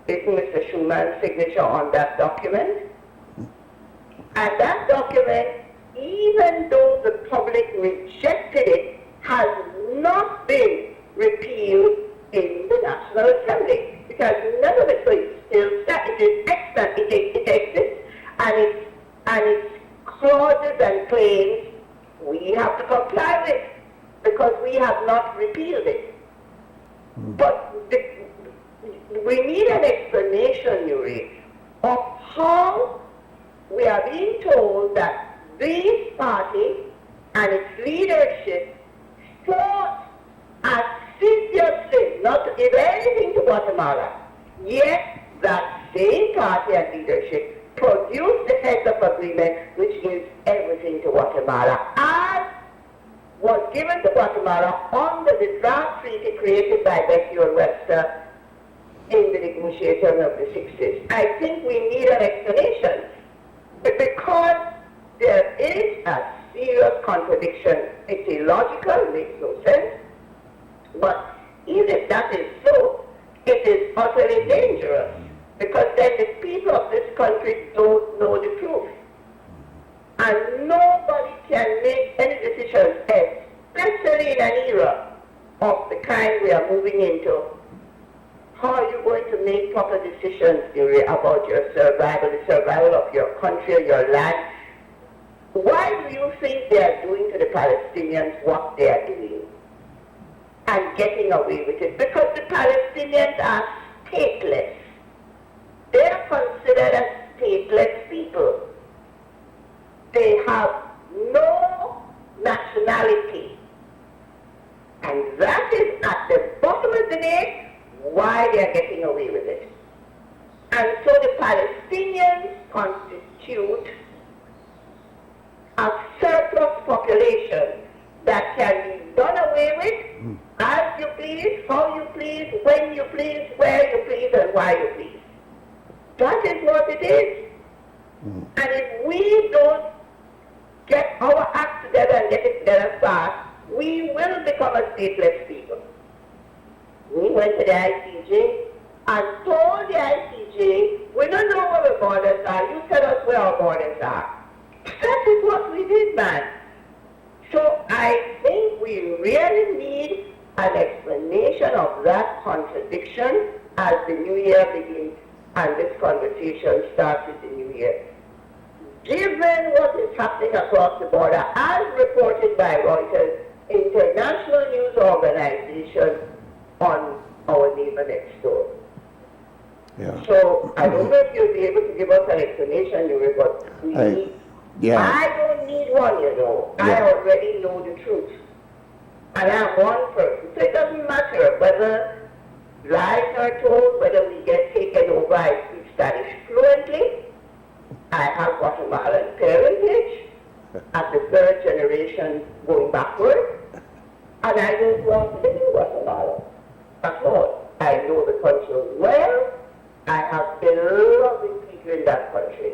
is Mr. Schuman's signature on that document? And that document, even though the public rejected it, has not been repealed in the National Assembly. Because none of it, so it's still set, it is extant, it exists, and its clauses and claims we have to comply with because we have not repealed it. But we need an explanation, Nuri, of how we are being told that this party and its leadership fought assiduously not to give anything to Guatemala. Yet that same party and leadership produced the heads of agreement which gives everything to Guatemala, as was given to Guatemala under the draft treaty created by Bethune Webster in the negotiation of the 60s. I think we need an explanation because there is a serious contradiction. It's illogical, makes no sense. But even if that is so, it is utterly dangerous because then the people of this country don't know the truth. And nobody can make any decisions, especially in an era of the kind we are moving into. How are you going to make proper decisions, Nuri, about your survival, the survival of your country or your land? Why do you think they are doing to the Palestinians what they are doing? and getting away with it because the Palestinians are stateless. They are considered as stateless people. They have no nationality. And that is at the bottom of the day why they are getting away with it. And so the Palestinians constitute a surplus population that can be done away with as you please, how you please, when you please, where you please, and why you please. That is what it is. And if we don't get our act together and get it together fast, we will become a stateless people. We went to the ICJ and told the ICJ, we don't know where the borders are, you tell us where our borders are. That is what we did, man. So I think we really need an explanation of that contradiction as the new year begins and this conversation starts with the new year. Given what is happening across the border, as reported by Reuters, international news organization on our neighbor next door. Yeah. So I don't know if you'll be able to give us an explanation, Nuri, but we need. I don't need one, you know. Yeah. I already know the truth. And I'm one person. So it doesn't matter whether lies are told, whether we get taken over. I speak Spanish fluently. I have Guatemalan parentage at the third generation going backward. And I don't want to live in Guatemala at all. I know the country well. I have beloved people in that country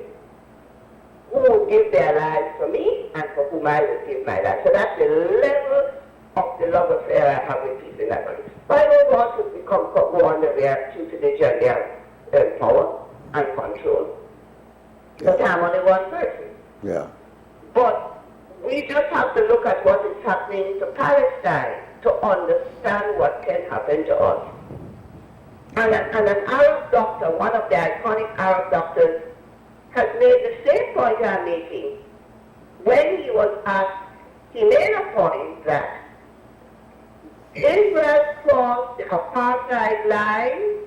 who will give their lives for me and for whom I will give my life. So that's the level of the love affair I have with people in that country. But I don't want to go under their tutelage and their power and control. But I'm only one person. Yeah. But we just have to look at what is happening to Palestine to understand what can happen to us. And an Arab doctor, one of the iconic Arab doctors, has made the same point I'm making. When he was asked, he made a point that Israel crossed the apartheid line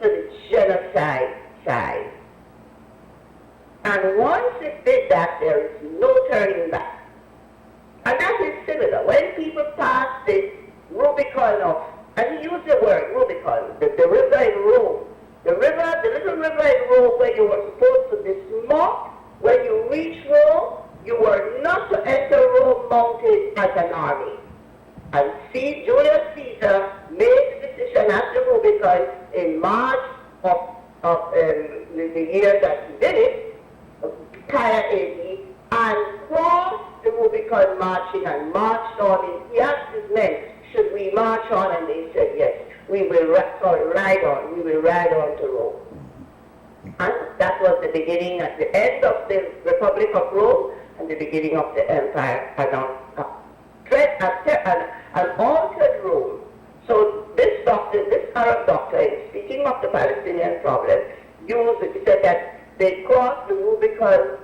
to the genocide side. And once it did that, there is no turning back. And that is similar. When people pass the Rubicon of, and he used the word Rubicon, the river in Rome, the little river in Rome where you were supposed to be smart, when you reach Rome, you were not to enter Rome mounted as an army. And see, Julius Caesar made the decision at the Rubicon in March of the year that he did it, prior AD, and crossed the Rubicon marching and marched on. He asked his men, should we march on? And they said, yes, we will ride on. We will ride on to Rome. And that was the beginning, at the end of the Republic of Rome and the beginning of the empire, an altered Rome. So this doctor, this Arab doctor, in speaking of the Palestinian problem, said that they crossed the Rubicon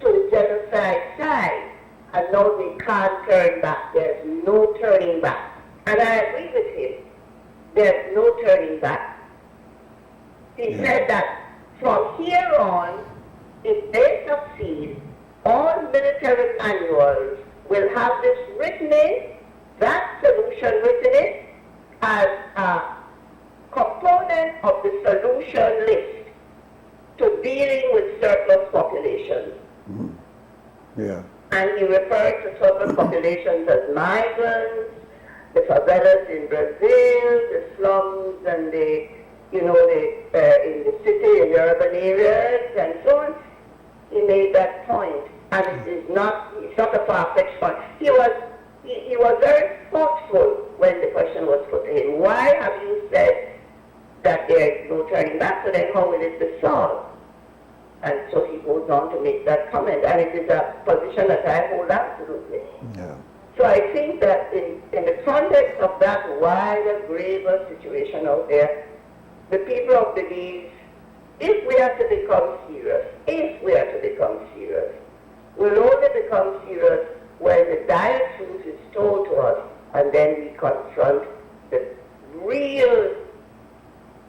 to the genocide side, and now they can't turn back. There's no turning back. And I agree with him. There's no turning back. He said that from here on, if they succeed, all military manuals will have this written in, that solution written in, as a component of the solution list to dealing with surplus populations. Yeah. And he referred to surplus populations as migrants, the favelas in Brazil, the slums and in the city, in the urban areas, and so on. He made that point, and it's not a far-fetched point. He was very thoughtful when the question was put to him. Why have you said that there is no turning back? So then how will it be solved? And so he goes on to make that comment, and it is a position that I hold absolutely. Yeah. So I think that in the context of that wider, graver situation out there, the people of Belize, if we are to become serious, we'll only become serious when the dire truth is told to us and then we confront the real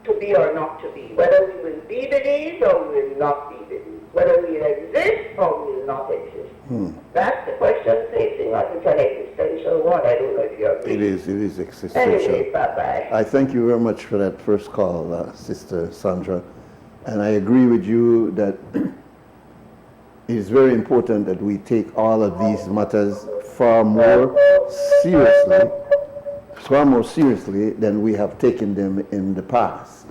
to be or not to be, whether we will be the lead or we will not be the lead, whether we will exist or we will not exist. That's the question facing us. It's an existential one. I don't know if you agree. It is existential. Anyway, bye-bye. I thank you very much for that first call, Sister Sandra. And I agree with you that it is very important that we take all of these matters far more seriously than we have taken them in the past.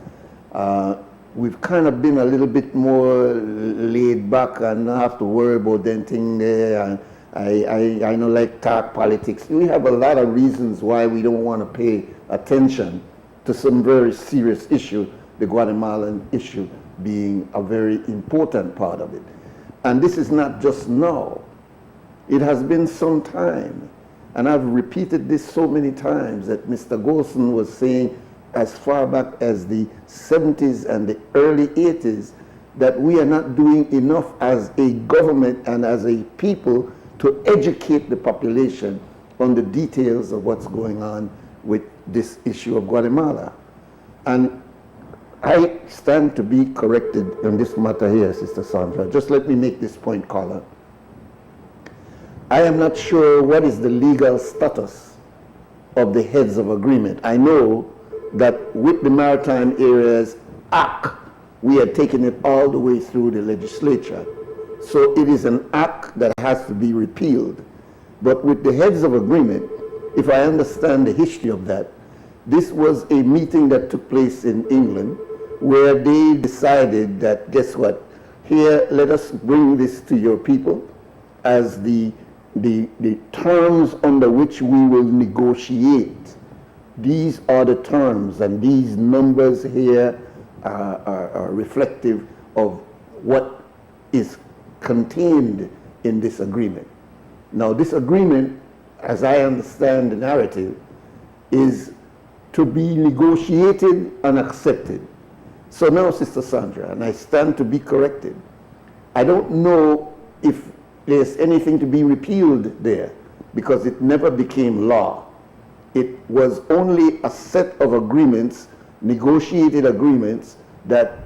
We've kind of been a little bit more laid back and not have to worry about anything there. And I don't like talk politics. We have a lot of reasons why we don't want to pay attention to some very serious issue, the Guatemalan issue being a very important part of it. And this is not just now. It has been some time. And I've repeated this so many times that Mr. Golson was saying as far back as the 70s and the early 80s that we are not doing enough as a government and as a people to educate the population on the details of what's going on with this issue of Guatemala. And I stand to be corrected on this matter here, Sister Sandra. Just let me make this point, caller. I am not sure what is the legal status of the heads of agreement. I know that with the Maritime Areas Act, we had taken it all the way through the legislature. So it is an act that has to be repealed. But with the heads of agreement, if I understand the history of that, this was a meeting that took place in England where they decided that, guess what, here, let us bring this to your people as the terms under which we will negotiate. These are the terms, and these numbers here are reflective of what is contained in this agreement. Now, this agreement, as I understand the narrative, is to be negotiated and accepted. So now, Sister Sandra, and I stand to be corrected, I don't know if there's anything to be repealed there, because it never became law. It was only a set of agreements, negotiated agreements, that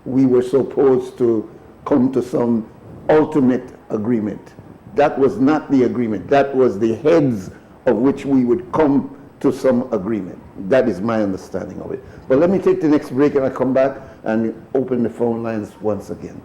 we were supposed to come to some ultimate agreement. That was not the agreement. That was the heads of which we would come to some agreement. That is my understanding of it. But let me take the next break and I come back and open the phone lines once again.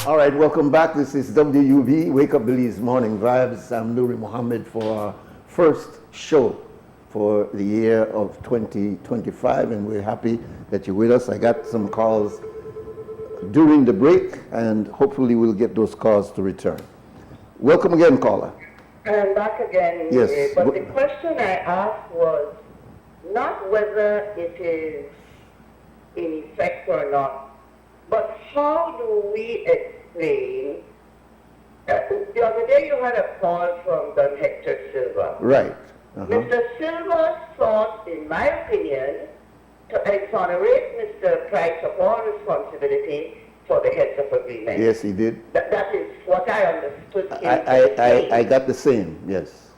All right, welcome back. This is WUB, Wake Up Belize Morning Vibes. I'm Nuri Mohammed for our first show for the year of 2025, and we're happy that you're with us. I got some calls during the break, and hopefully we'll get those calls to return. Welcome again, caller. I'm back again. Yes. But the question I asked was not whether it is in effect or not, but how do we explain? The other day you had a call from Don Hector Silva. Right. Mr. Silva sought, in my opinion, to exonerate Mr. Price of all responsibility for the heads of agreement. Yes, he did. That is what I understood him to say. I got the same, yes.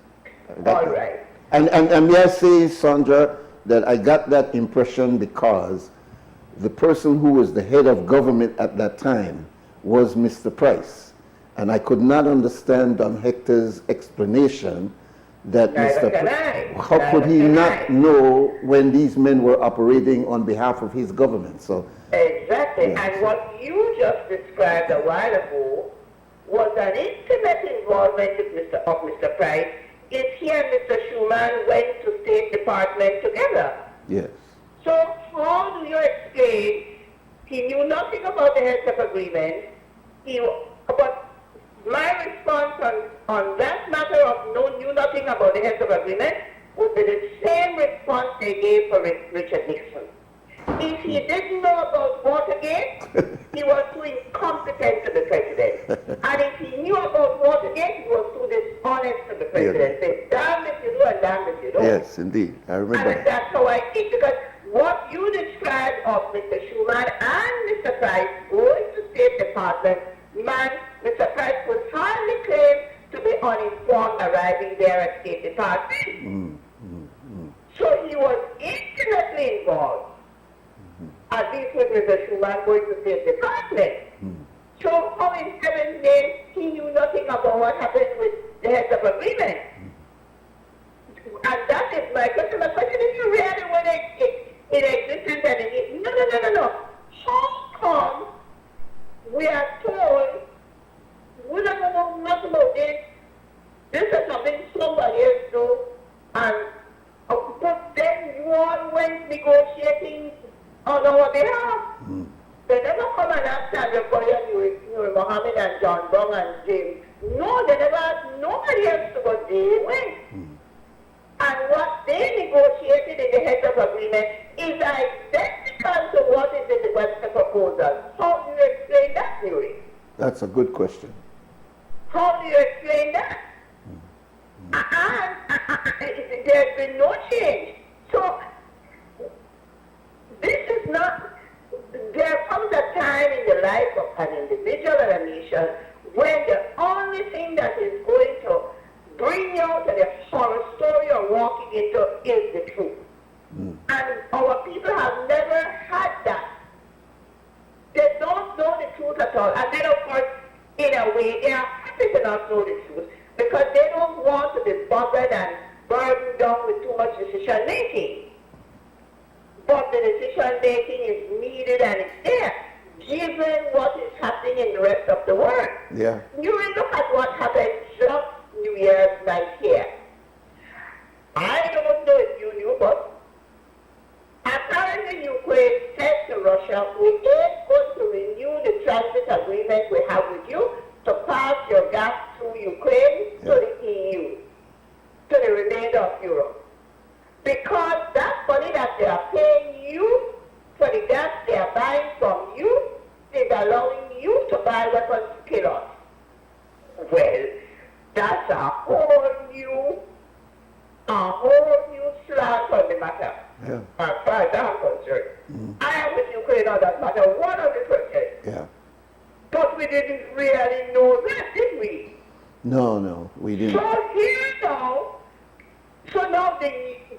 All right. And may I say, Sandra, that I got that impression because the person who was the head of government at that time was Mr. Price. And I could not understand Don Hector's explanation that how could he not know when these men were operating on behalf of his government? So exactly. Yeah. And what you just described a while ago was an intimate involvement of Mr. Price. If he and Mr. Schumann went to State Department together. yes. So how do you explain he knew nothing about the heads of agreement? But my response on that matter of knew nothing about the heads of agreement would be the same response they gave for Richard Nixon. If he didn't know about Watergate, he was too incompetent to be president. And if he knew about Watergate, he was too dishonest to be president. Say, damn if you do and damn if you don't. Yes, indeed. I remember. And that's how I think, because what you described of Mr. Schumann and Mr. Price going to State Department, man, Mr. Price would hardly claim to be uninformed arriving there at State Department. So he was intimately involved, at least with Mr. Schumann going to State Department. So how in heaven's name he knew nothing about what happened with the heads of agreement? And that is my question. My question is, you really want in existence and in no. How come we are told we don't know nothing about this? This is something somebody else do, and but then you all went negotiating on our behalf. They never come and ask Sandra Korea, Nuri Mohammed and John Bong and James. No, they never asked nobody else to go their way. And what they negotiated in the heads of agreement is identical to what is in the Webster proposal. How do you explain that, Nuri? That's a good question. How do you explain that? And there's been no change. So this is not, there comes a time in the life of an individual and a nation when the only thing that is going to bring you out of the horror story you're walking into is the truth. And our people have never had that. They don't know the truth at all. And then, of course, in a way, they are happy to not know the truth because they don't want to be bothered and burdened down with too much decision making. But the decision making is needed and it's there, given what is happening in the rest of the world. Yeah. You will look at what happened just New Year's night here. I don't know if you knew, but apparently Ukraine said to Russia, we ain't going to renew the transit agreement we have with you to pass your gas through Ukraine to the EU, to the remainder of Europe. Because that money that they are paying you for the gas they are buying from you is allowing you to buy weapons to kill us. Well, that's a whole new slant on the matter. Yeah. As far as I'm concerned. I am with Ukraine on that matter 100%. Yeah. But we didn't really know that, did we? No, we didn't. So here now,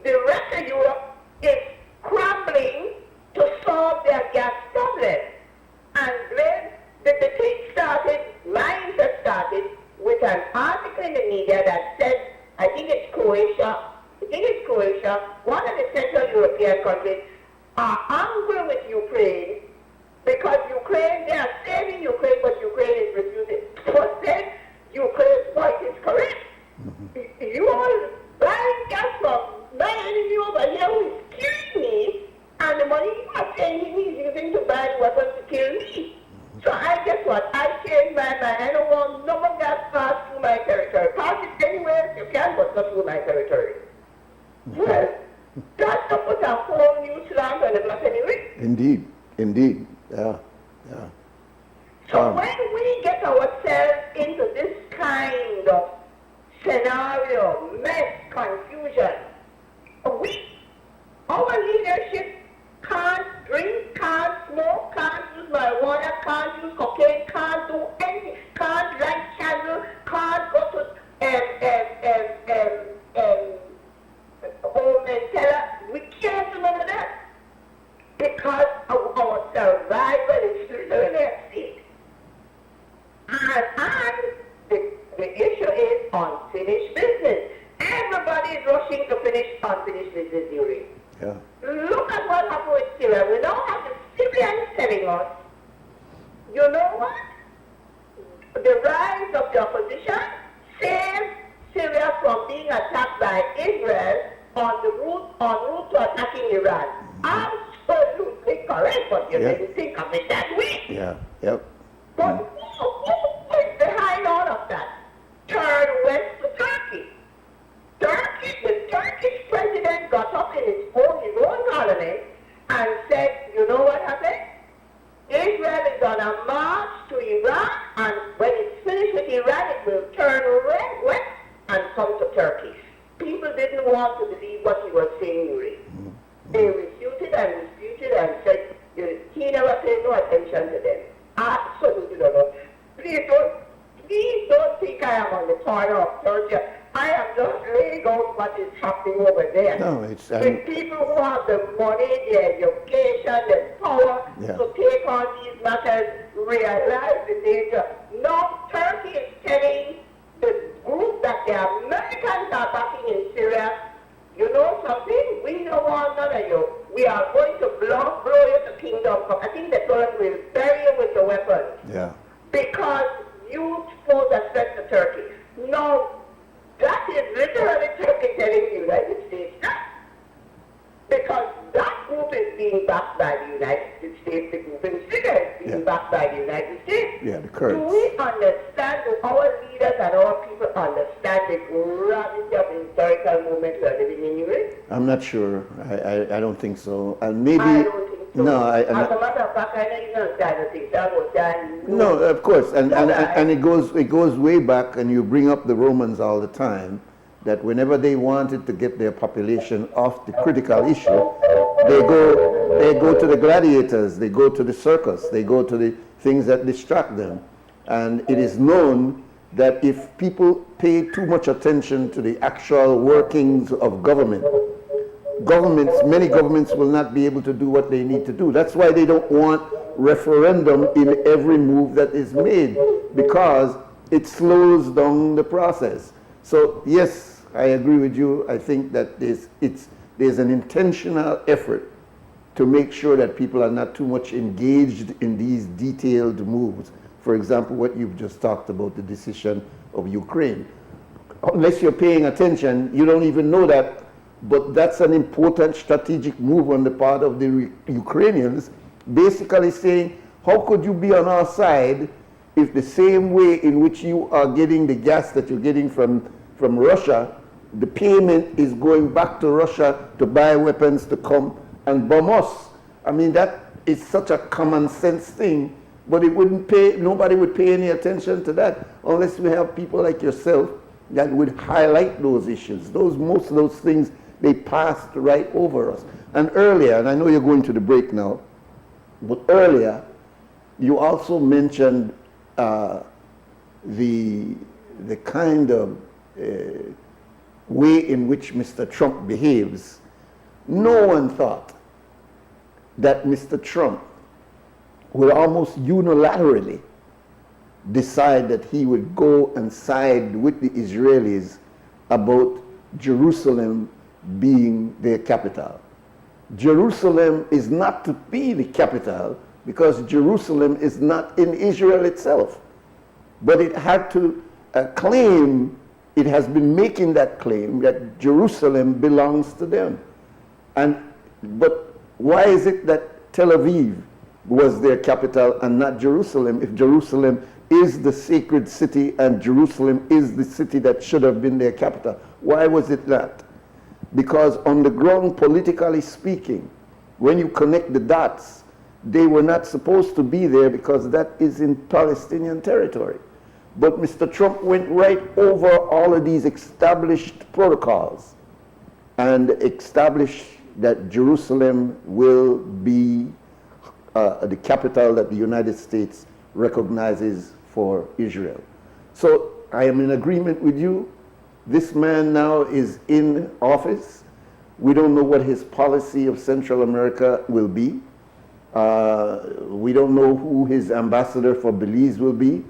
the rest of Europe is scrambling to solve their gas problem. And then the thing started, my interest started with an article in the media that said, I think it's Croatia, one of the Central European countries are angry with Ukraine Because Ukraine, they are saving Ukraine, but Ukraine is refusing. But then Ukraine's point is correct. You all buying gas from my enemy over here who is killing me, and the money you are saying he is using to buy the weapons to kill me. So I guess what? I changed my mind. I don't want no more gas pass through my territory. Pass it anywhere you can, but not through my territory. Well, that's to put a whole new slant on the black anyway. Indeed, indeed. Yeah, yeah. So when we get ourselves into this kind of scenario, mess, confusion, our leadership can't drink, can't smoke, can't use marijuana, can't use cocaine, can't do anything, can't light candle, can't go to home and tell us we can't do none of that because our survival is still in their state. And the issue is unfinished business. Everybody is rushing to finish unfinished business, Nuri. Yeah. Look at what happened with Syria. We now have the Syrians telling us, you know what? The rise of the opposition saved Syria from being attacked by Israel on route to attacking Iran. Absolutely correct, but you didn't think of it that way. Yeah, yep. But who is behind all of that? Turn west to Turkey. The Turkish president got up in his own parliament and said, you know what happened? Israel is on a march to Iran, and when it's finished with Iran, it will turn west and come to Turkey. People didn't want to believe what he was saying, Nuri. They refuted and said, he never paid no attention to them. Absolutely not. Please don't think I am on the corner of Turkey. I am just laying out what is happening over there. No, it's with people who have the money, the education, the power to take on these matters, realize the danger. Now Turkey is telling the group that the Americans are backing in Syria, you know something? We don't want none of you. We are going to blow you to kingdom come. I think the Torah will bury you with the weapons. Yeah. Because you pose a threat to Turkey. No. That is literally Turkey telling the United States that. Because that group is being backed by the United States, the group in Syria is being backed by the United States. Yeah, the Kurds. Do we understand, do our leaders and our people understand the gravity of the historical moment we are living in, Nuri? I'm not sure. I don't think so. And maybe... I don't think so. No, as a matter of fact, I know you don't understand the things that was done. No, of course. And it goes way back, and you bring up the Romans all the time, that whenever they wanted to get their population off the critical issue, they go to the gladiators, they go to the circus, they go to the things that distract them. And it is known that if people pay too much attention to the actual workings of many governments will not be able to do what they need to do. That's why they don't want referendum in every move that is made, because it slows down the process. So yes, I agree with you. I think that there's an intentional effort to make sure that people are not too much engaged in these detailed moves. For example, what you've just talked about, the decision of Ukraine. Unless you're paying attention, you don't even know that, but that's an important strategic move on the part of the Ukrainians, basically saying, how could you be on our side if the same way in which you are getting the gas that you're getting from Russia, the payment is going back to Russia to buy weapons to come and bomb us? I mean, that is such a common sense thing, but nobody would pay any attention to that unless we have people like yourself that would highlight those issues. Most of those things, they passed right over us. And earlier, and I know you're going to the break now, but earlier, you also mentioned the kind of way in which Mr. Trump behaves. No one thought that Mr. Trump would almost unilaterally decide that he would go and side with the Israelis about Jerusalem being their capital. Jerusalem is not to be the capital because Jerusalem is not in Israel itself. But it had to claim, it has been making that claim that Jerusalem belongs to them. But why is it that Tel Aviv was their capital and not Jerusalem, if Jerusalem is the sacred city and Jerusalem is the city that should have been their capital? Why was it not? Because on the ground, politically speaking, when you connect the dots, they were not supposed to be there because that is in Palestinian territory. But Mr. Trump went right over all of these established protocols and established that Jerusalem will be the capital that the United States recognizes for Israel. So I am in agreement with you. This man now is in office. We don't know what his policy of Central America will be. We don't know who his ambassador for Belize will be.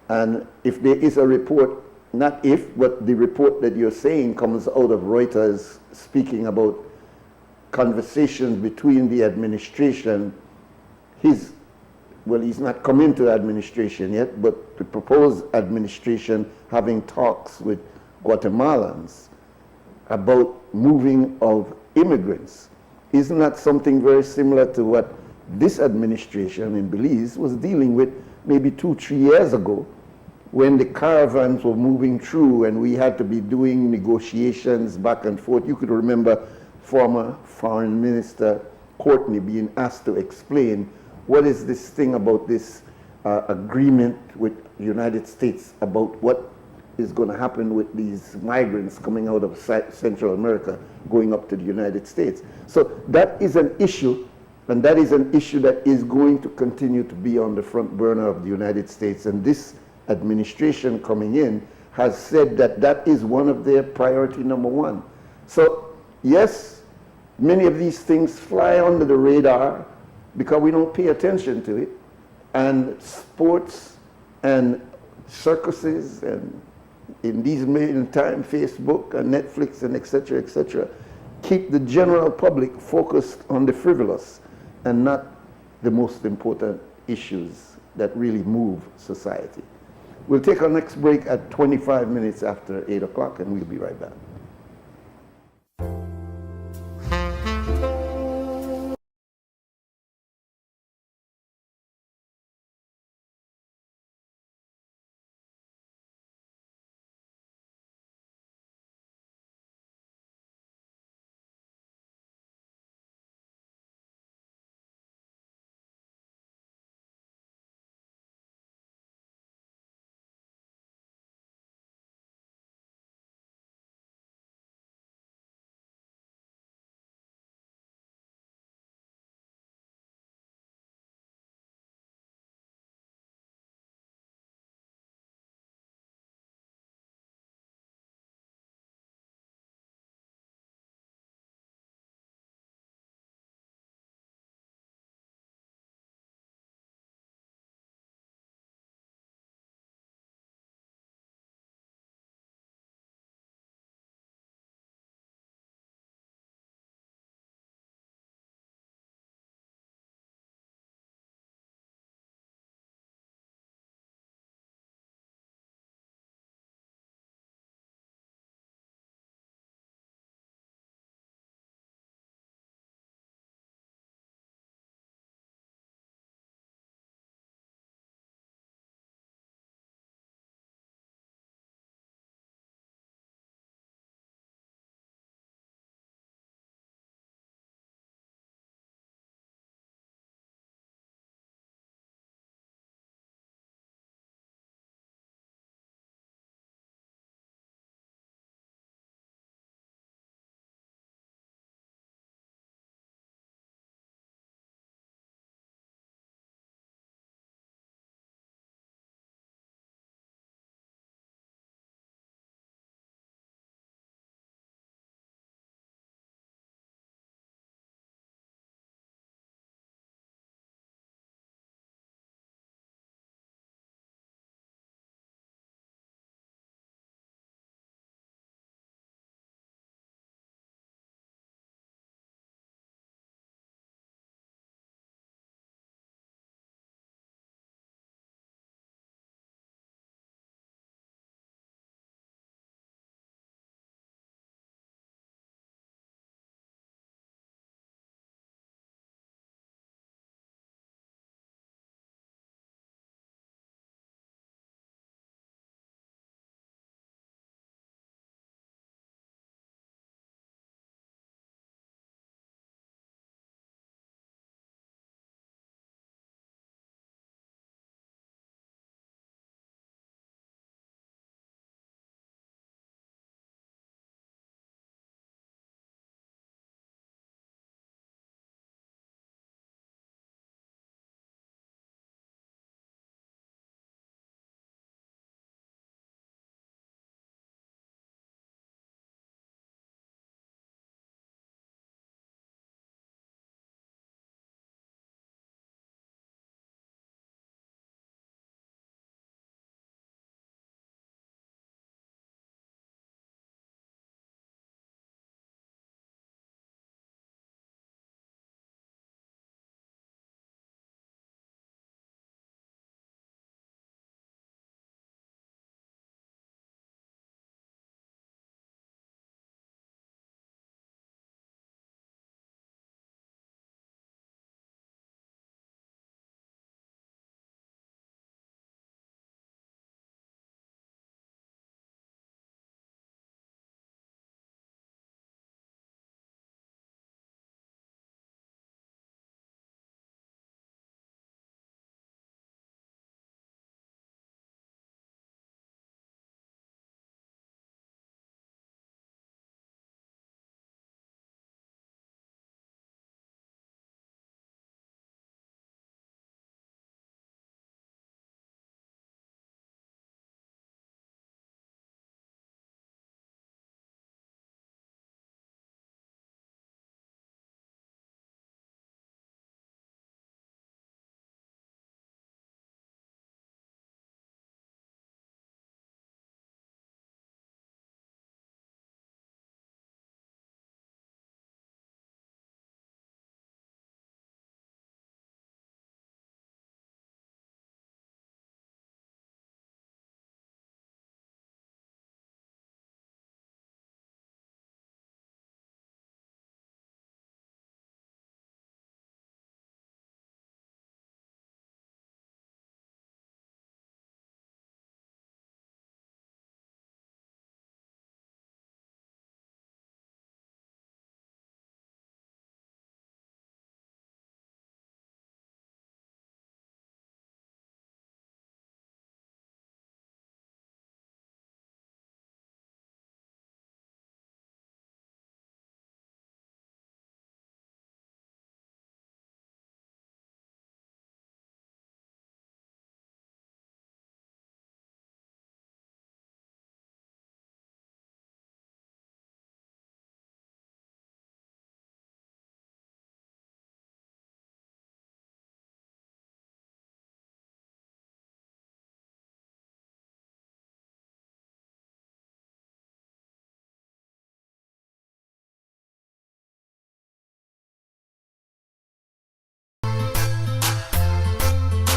And if there is a report, not if, but the report that you're saying comes out of Reuters speaking about conversations between the administration, he's not come into administration yet, but the proposed administration having talks with Guatemalans about moving of immigrants. Isn't that something very similar to what this administration in Belize was dealing with maybe 2-3 years ago, when the caravans were moving through and we had to be doing negotiations back and forth? You could remember former Foreign Minister Courtney being asked to explain what is this thing about this agreement with the United States about what is going to happen with these migrants coming out of Central America going up to the United States. So that is an issue, and that is an issue that is going to continue to be on the front burner of the United States. And this administration coming in has said that that is one of their priority number one. So yes, many of these things fly under the radar because we don't pay attention to it. And sports and circuses and in these main time, Facebook and Netflix and et cetera, keep the general public focused on the frivolous and not the most important issues that really move society. We'll take our next break at 25 minutes after 8 o'clock, and we'll be right back.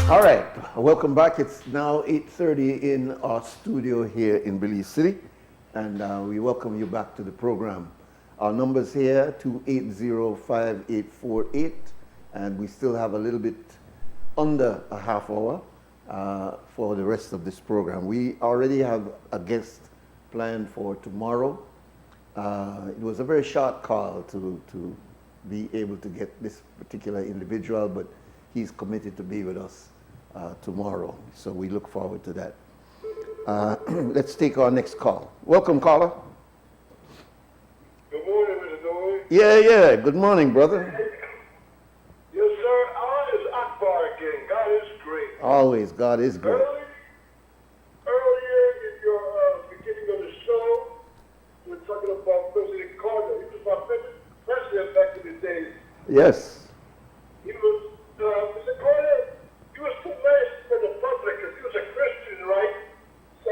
All right, welcome back. It's now 8:30 in our studio here in Belize City, and we welcome you back to the program. Our number's here, 280-5848, and we still have a little bit under a half hour for the rest of this program. We already have a guest planned for tomorrow. It was a very short call to be able to get this particular individual, but he's committed to be with us tomorrow. So we look forward to that. Let's take our next call. Welcome, caller. Good morning, Mr. Nuri. Yeah. Good morning, brother. Yes, sir. It's Akbar again. God is great. Always, God is great. Earlier in your beginning of the show, you were talking about President Carter. He was my favorite president back in the days. Yes. He was, Mr. Carter, he was too nice for the public because he was a Christian, right? So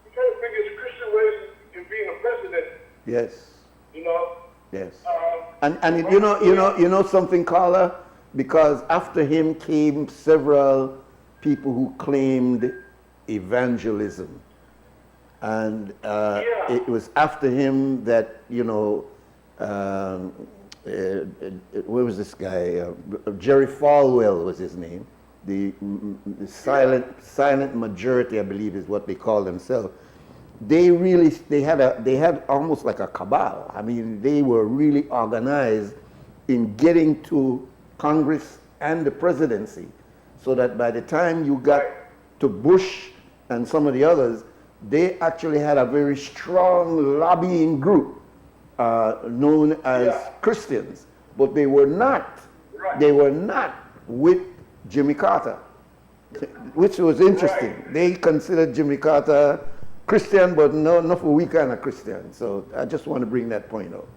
he kind of figured his Christian ways in being a president, Yes. you know. Yes. And you know something, caller, because after him came several people who claimed evangelism, and it was after him that where was this guy? Jerry Falwell was his name. The silent majority, I believe, is what they call themselves. They had almost like a cabal. I mean, they were really organized in getting to Congress and the presidency, so that by the time you got to Bush and some of the others, they actually had a very strong lobbying group known as Christians, but they were not. They were not with Jimmy Carter, which was interesting. They considered Jimmy Carter Christian, but not for we kind of Christian. So I just want to bring that point out.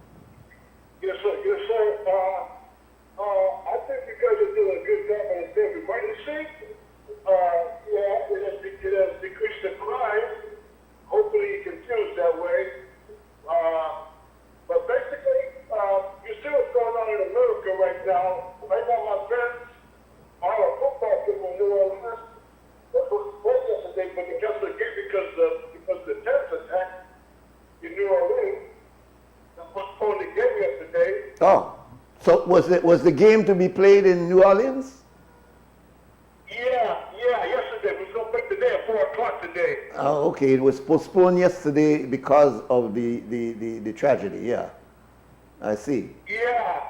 Yes, sir. Yes, sir. I think you guys are doing a good job on the diplomacy. It has decreased the crime. Hopefully, it continues that way. But basically, you see what's going on in America right now. Right now, my friends are a football team in New Orleans. That was supposed yesterday, but they canceled the game because the terrorist attack in New Orleans. That postponed the game yesterday. Oh, so was the game to be played in New Orleans? Yeah, yesterday. We're going to play today at 4 o'clock today. Oh, okay. It was postponed yesterday because of the tragedy. Yeah, I see. Yeah.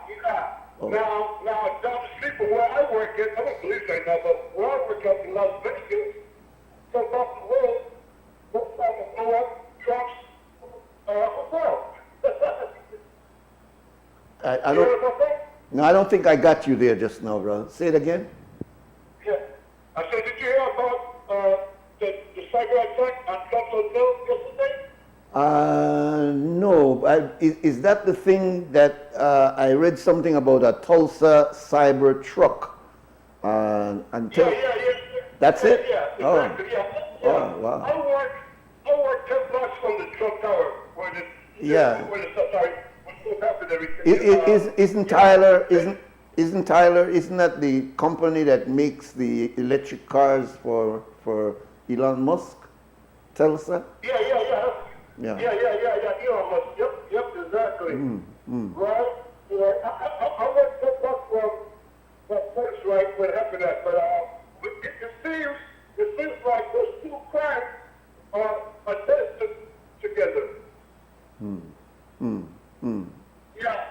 Oh. Now down the street from where I work at, I'm in police right now, but where I work at in Las Vegas, some off the road, looks like a blow up Trump's hotel. I You know don't. what I'm saying? No, I don't think I got you there just now, brother. Say it again. Yeah. I said, did you hear about the cyber attack on Trump's hotel yesterday? No. Is that the thing that I read something about a Tulsa cyber truck? Until That's it? Yeah, exactly. Yeah. Oh, wow. I work 10 blocks from the Trump Tower where the stuff happened everything. Isn't that the company that makes the electric cars for Elon Musk? Tulsa? Yeah. Yeah. Elon Musk. Yep, exactly. Right? Yeah, I work 10 blocks from that place, right, where it happened at. But it seems like those two crimes are attached together. Yeah,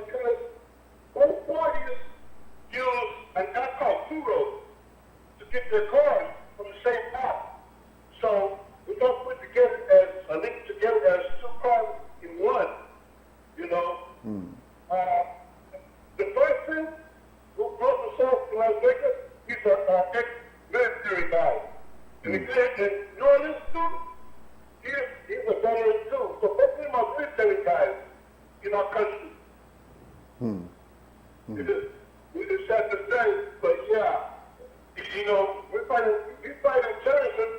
because both parties use an app called Turo to get their cars from the same app. So we don't put together as a link together as two cars in one. You know. The person who brought the sauce to Las Vegas, he's an ex-military guy. And the kid in New Orleans too, he's a veteran too. So both of them are military guys in our country. It's sad to say, but yeah, we're fighting terrorism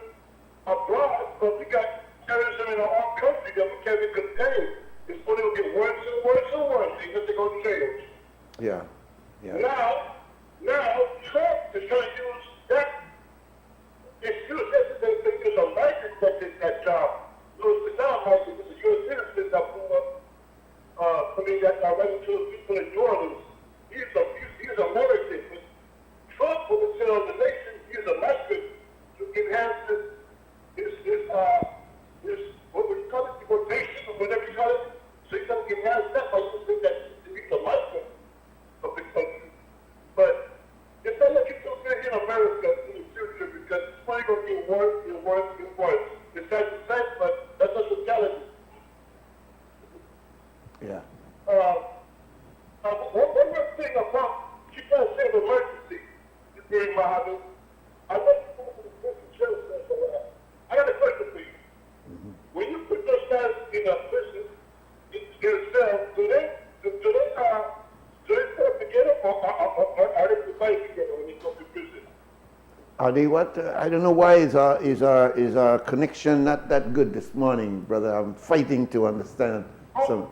abroad, but we got terrorism in our own country that we can't be contained. It's only going to get worse and worse and worse because they're going to change. Yeah. Now Trump is trying to use that excuse yesterday because a migrant that did that job. Those non-migrants, the U.S. citizens that blew up, that are running to the people in New Orleans. He's American. But Trump will tell the nation he's a migrant to enhance his what would you call it, deportation or whatever you call it. So he's going to enhance that by saying that he's a migrant of the country. But it's not looking so good in America in the future because it's only going to be worse and worse and worse. It's sad to say, but that's just the reality. Yeah. One more thing about, keep on saying emergency, during Mohammed. I want to go to the prison jail. I got a question for you. Mm-hmm. When you put those guys in a prison, in a cell, do they put together or are they divided together when they go to prison? Are they what? I don't know why is our connection not that good this morning, brother. I'm fighting to understand some.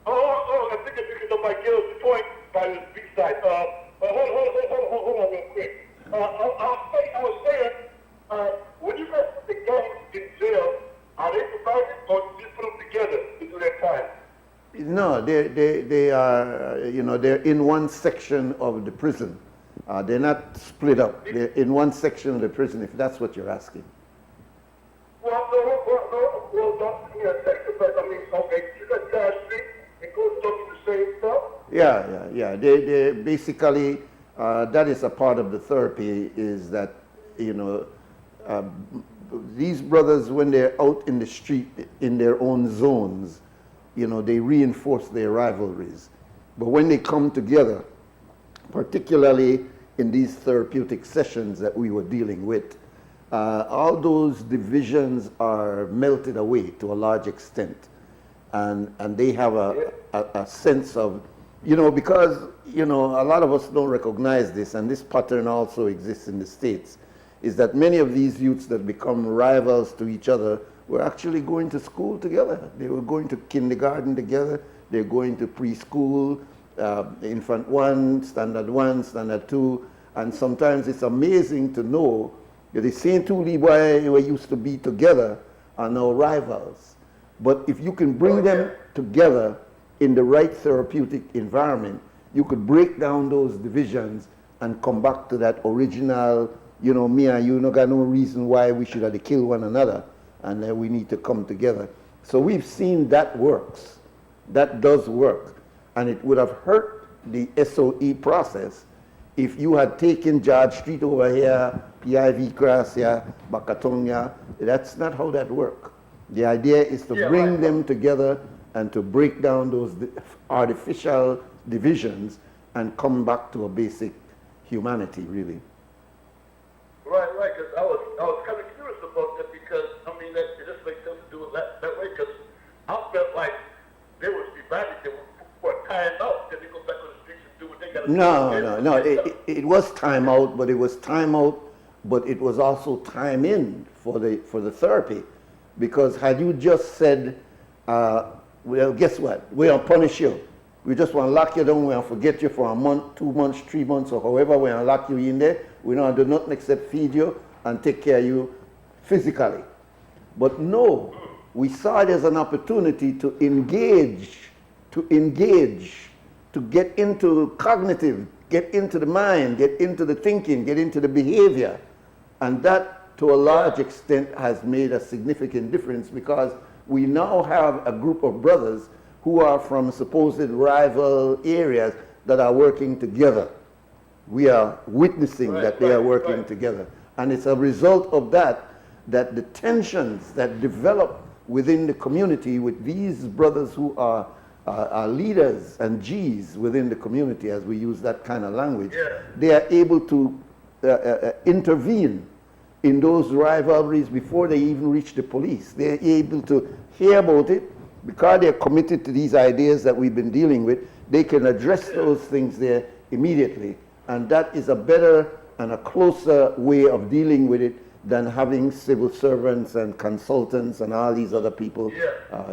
I think it's because of my guilty point by the B-side. Hold on real quick. I was saying, when you guys put the gangs in jail, are they divided or do you put them together to do their time? No, they are, they're in one section of the prison. They're not split up. They're in one section of the prison, if that's what you're asking. Well, I mean, okay, you got guys street and go talking the same stuff? Yeah. They basically, that is a part of the therapy, is that, these brothers, when they're out in the street in their own zones, they reinforce their rivalries. But when they come together, particularly in these therapeutic sessions that we were dealing with, all those divisions are melted away to a large extent. And they have a sense of, because, a lot of us don't recognize this, and this pattern also exists in the States, is that many of these youths that become rivals to each other were actually going to school together. They were going to kindergarten together, they're going to preschool, infant 1, standard 2, and sometimes it's amazing to know that the same two boys who used to be together are now rivals. But if you can bring them together in the right therapeutic environment, you could break down those divisions and come back to that original, me and you no got no reason why we should have to kill one another, and then we need to come together. So we've seen that works. That does work. And it would have hurt the SOE process if you had taken George Street over here, PIV Cross here, Bakatonia. That's not how that works. The idea is to bring them together and to break down those artificial divisions and come back to a basic humanity, really. Right, because I was kind of curious about that because, it just makes sense to do it that way because I felt like they were divided, they were timed out, then they go back on the streets and do what they got to do. No. It was time out, but it was time out, but it was also time in for the therapy. Because had you just said, well, guess what? We'll punish you. We just want to lock you down. We'll forget you for a month, 2 months, 3 months, or however. We'll lock you in there. We don't do nothing except feed you and take care of you physically. But no, we saw it as an opportunity to engage, to get into cognitive, get into the mind, get into the thinking, get into the behavior. And that, to a large extent, has made a significant difference because we now have a group of brothers who are from supposed rival areas that are working together. We are witnessing that they are working together. And it's a result of that the tensions that develop within the community with these brothers who are leaders and G's within the community, as we use that kind of language, they are able to intervene in those rivalries before they even reach the police. They're able to hear about it. Because they're committed to these ideas that we've been dealing with, they can address those things there immediately. And that is a better and a closer way of dealing with it than having civil servants and consultants and all these other people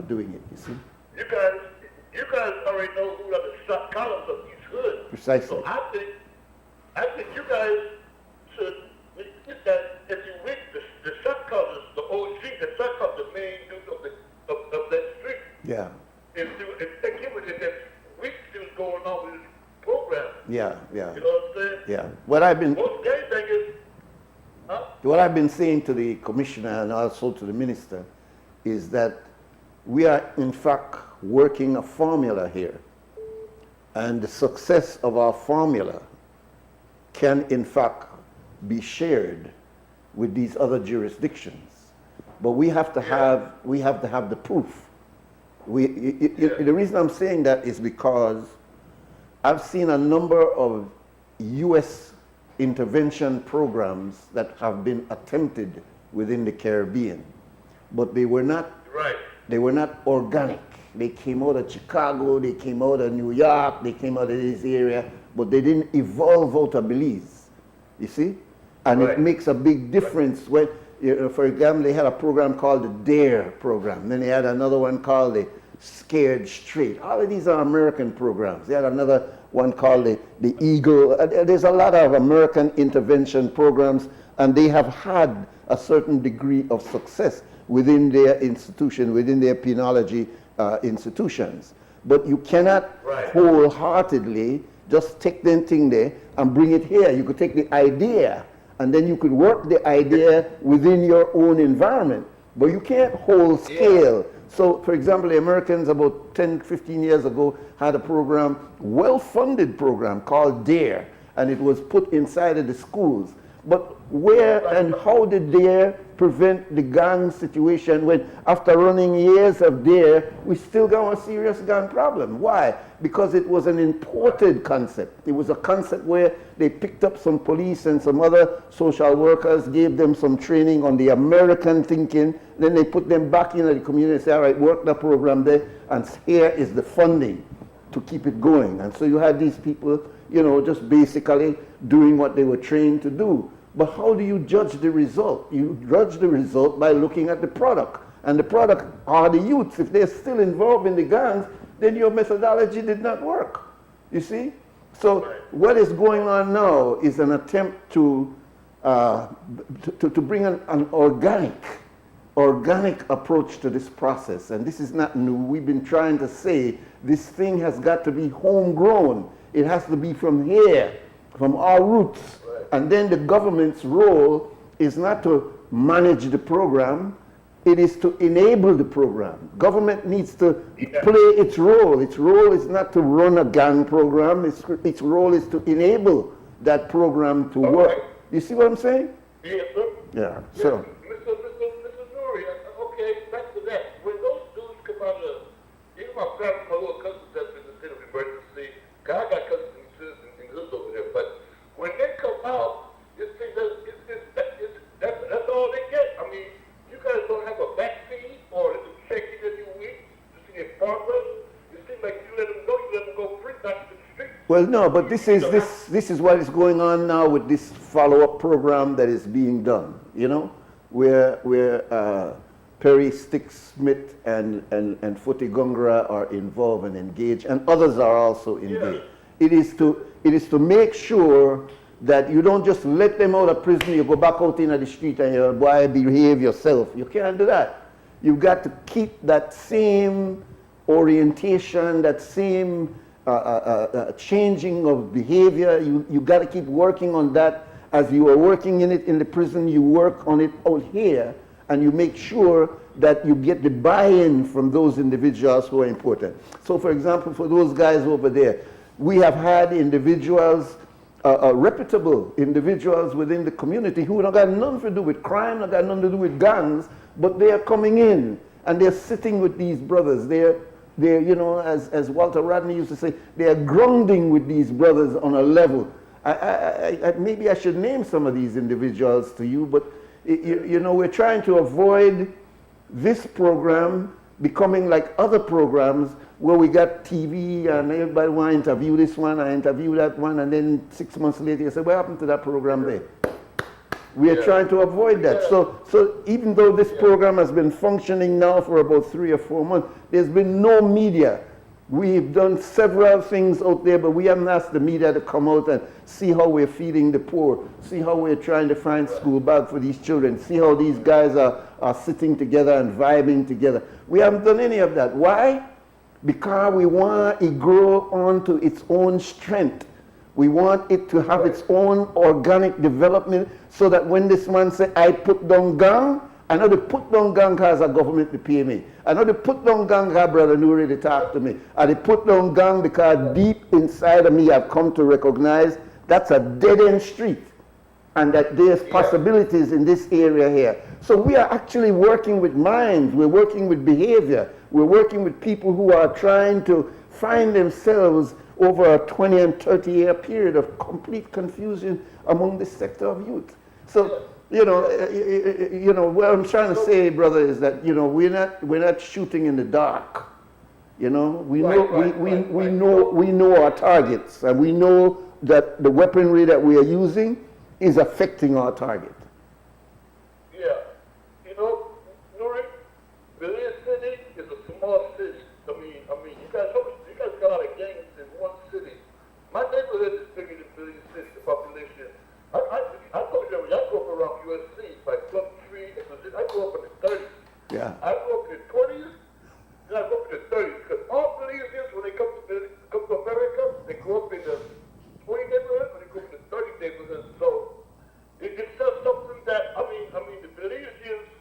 doing it, you see? You guys already know who are the shot columns of each hood. Precisely. So I think you guys Yeah, yeah, You know what I'm saying? yeah. What I've been Most scary thing is, huh? What I've been saying to the commissioner and also to the minister is that we are in fact working a formula here. And the success of our formula can in fact be shared with these other jurisdictions. But we have to have the proof. The reason I'm saying that is because I've seen a number of US intervention programs that have been attempted within the Caribbean, but they were not organic. They came out of Chicago, they came out of New York, they came out of this area, but they didn't evolve out of Belize, you see? And it makes a big difference when, for example, they had a program called the DARE program. Then they had another one called the Scared Straight. All of these are American programs. They had another one called the Eagle. There's a lot of American intervention programs, and they have had a certain degree of success within their institution, within their penology institutions. But you cannot wholeheartedly just take that thing there and bring it here. You could take the idea, and then you could work the idea within your own environment. But you can't whole scale. So, for example, the Americans about 10, 15 years ago had a program, well-funded program called DARE, and it was put inside of the schools. But where and how did DARE prevent the gang situation when after running years of DARE, we still got a serious gang problem? Why? Because it was an imported concept. It was a concept where they picked up some police and some other social workers, gave them some training on the American thinking, then they put them back into the community and say, all right, work the program there, and here is the funding to keep it going. And so you had these people, you know, just basically doing what they were trained to do. But how do you judge the result? You judge the result by looking at the product. And the product are the youths. If they're still involved in the gangs, then your methodology did not work. You see? So what is going on now is an attempt to bring an organic approach to this process. And this is not new. We've been trying to say this thing has got to be homegrown. It has to be from here, from our roots. And then the government's role is not to manage the program, it is to enable the program. Government needs to play its role. Its role is not to run a gang program, its role is to enable that program to work. You see what I'm saying? Yes, sir. Yeah, Yes, so. Mr. Nuri, okay, back to that. When those dudes come out of, even my family, my little cousins that's in the state of emergency, God got cousins in hoods over there, but when they come out, that's all they get. I mean, you guys don't have a vaccine or check in every week to see their progress. It seems like you let them go free back to the street. Well, no, but this is what is going on now with this follow-up program that is being done, you know, where Perry Stick-Smith and Foti Gungra are involved and engaged, and others are also engaged. It is to make sure that you don't just let them out of prison, you go back out into the street and you boy, behave yourself. You can't do that. You've got to keep that same orientation, that same changing of behavior. You got to keep working on that. As you are working in it in the prison, you work on it out here, and you make sure that you get the buy-in from those individuals who are important. So, for example, for those guys over there, we have had individuals, reputable individuals within the community who don't got nothing to do with crime, don't got nothing to do with gangs, but they are coming in and they're sitting with these brothers. They're you know, as Walter Rodney used to say, they are grounding with these brothers on a level. Maybe I should name some of these individuals to you, but you know, we're trying to avoid this program becoming like other programs where we got TV and everybody want to interview this one, I interview that one, and then 6 months later you say, what happened to that program there? We are trying to avoid that. So even though this program has been functioning now for about 3 or 4 months, there's been no media. We've done several things out there, but we haven't asked the media to come out and see how we're feeding the poor, see how we're trying to find school bags for these children, see how these guys are sitting together and vibing together. We haven't done any of that. Why? Because we want it grow onto its own strength. We want it to have its own organic development so that when this man say, I put down gang, I know the put down gang has a government to pay me. I know the put down gang has Brother Nuri to talk to me. And the put down gang because deep inside of me I've come to recognize that's a dead-end street and that there's possibilities in this area here. So we are actually working with minds, we're working with behavior, we're working with people who are trying to find themselves over a 20 and 30 year period of complete confusion among this sector of youth. So, you know, what I'm trying to say, brother, is that, you know, we're not shooting in the dark. You know, we know our targets, and we know that the weaponry that we are using is affecting our target. Yeah. You know, Nuri, Belize City is a small city. I mean, you guys got a lot of gangs in one city. My neighborhood is bigger than Belize City, the population. I told you, I grew up around USC, like Plum Tree, I grew up in the 30s. Yeah. I grew up in the 20s, then I grew up in the 30s. Because all Belizeans, when they come to America, they grew up in the 20 neighborhood, when they grew up in the 30 neighborhood. So it says something that, I mean, the Belizeans,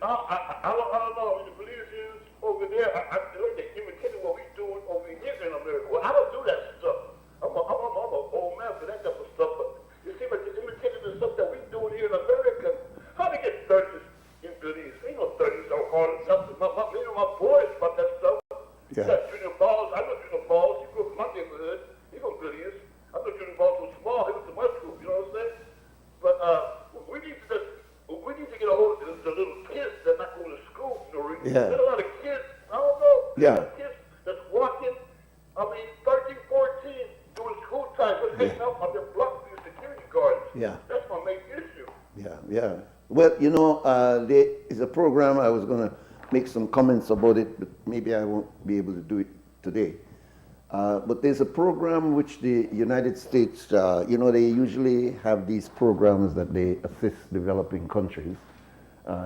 I don't know, I mean, the Belizeans over there, they're imitating what we're doing over here in America. Well, I don't do that stuff. I'm an old man for that type of stuff, but you see, like, they're imitating the stuff that we're doing here in America. How they get 30s in Belize? Ain't no 30s out hard enough. My boys about that stuff. Yeah. You got junior balls. I know junior balls. You grew up in my neighborhood. He from Belize. I know junior balls was small. He went to my school. You know what I'm saying? But we need to get a hold of the little kids that not going to school. You know, Yeah. There's a lot of kids. I don't know. Yeah. Kids that's walking. I mean, 13, 14 doing school time, just hanging out on their block with security guards. Yeah. That's my main issue. Yeah. Well, you know, there is a program, I was going to make some comments about it, but maybe I won't be able to do it today. But there's a program which the United States, you know, they usually have these programs that they assist developing countries.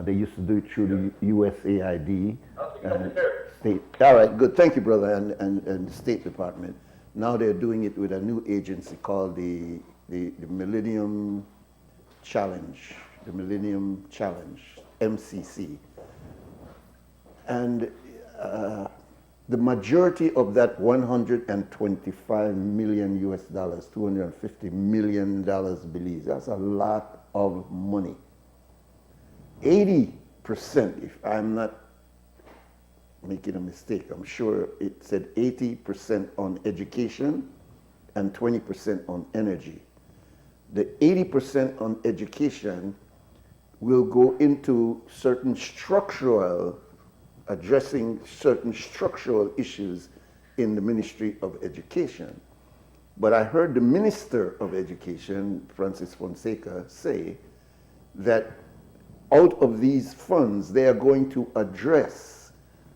They used to do it through the USAID and state. All right, good. Thank you, brother, and the State Department. Now they're doing it with a new agency called the Millennium Challenge, MCC. And the majority of that $125 million US, $250 million Belize, that's a lot of money. 80%, if I'm not making a mistake, I'm sure it said 80% on education and 20% on energy. The 80% on education will go into addressing certain structural issues in the Ministry of Education. But I heard the Minister of Education, Francis Fonseca, say that out of these funds, they are going to address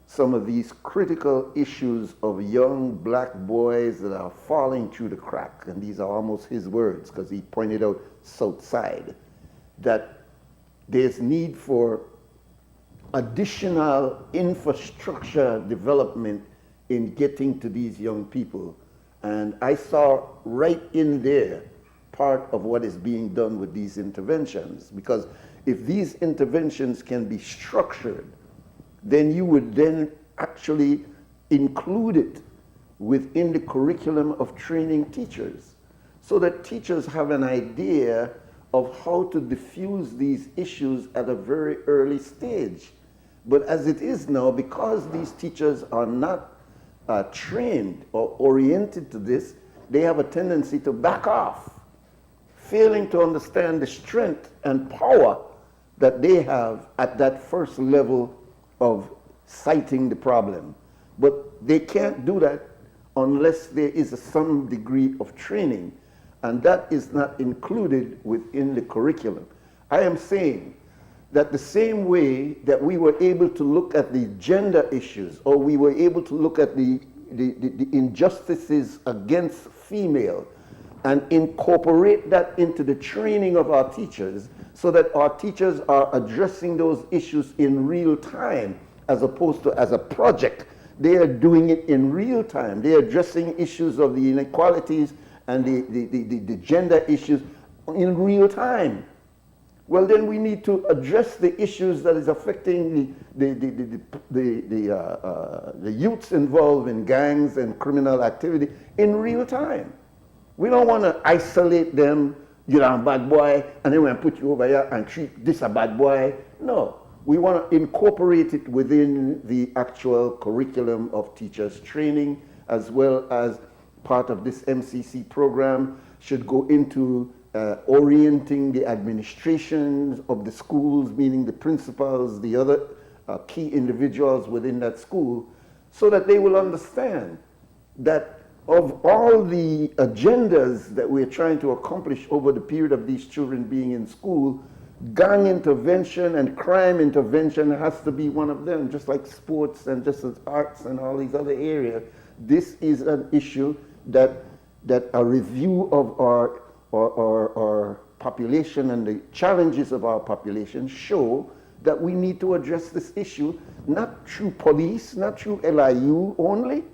some of these critical issues of young black boys that are falling through the crack. And these are almost his words, because he pointed out Southside, that there's need for additional infrastructure development in getting to these young people. And I saw right in there part of what is being done with these interventions, because if these interventions can be structured, then you would then actually include it within the curriculum of training teachers, so that teachers have an idea of how to diffuse these issues at a very early stage. But as it is now, because these teachers are not trained or oriented to this, they have a tendency to back off, failing to understand the strength and power that they have at that first level of citing the problem. But they can't do that unless there is some degree of training, and that is not included within the curriculum. I am saying that the same way that we were able to look at the gender issues, or we were able to look at the injustices against female and incorporate that into the training of our teachers, so that our teachers are addressing those issues in real time, as opposed to as a project. They are doing it in real time. They are addressing issues of the inequalities and the gender issues in real time. Well, then we need to address the issues that is affecting the youths involved in gangs and criminal activity in real time. We don't want to isolate them, you're a bad boy, and then we're going to put you over here and treat this a bad boy. No, we want to incorporate it within the actual curriculum of teachers training, as well as part of this MCC program should go into orienting the administrations of the schools, meaning the principals, the other key individuals within that school, so that they will understand that of all the agendas that we're trying to accomplish over the period of these children being in school, gang intervention and crime intervention has to be one of them, just like sports and just as arts and all these other areas. This is an issue that a review of our population and the challenges of our population show that we need to address this issue, not through police, not through LIU only,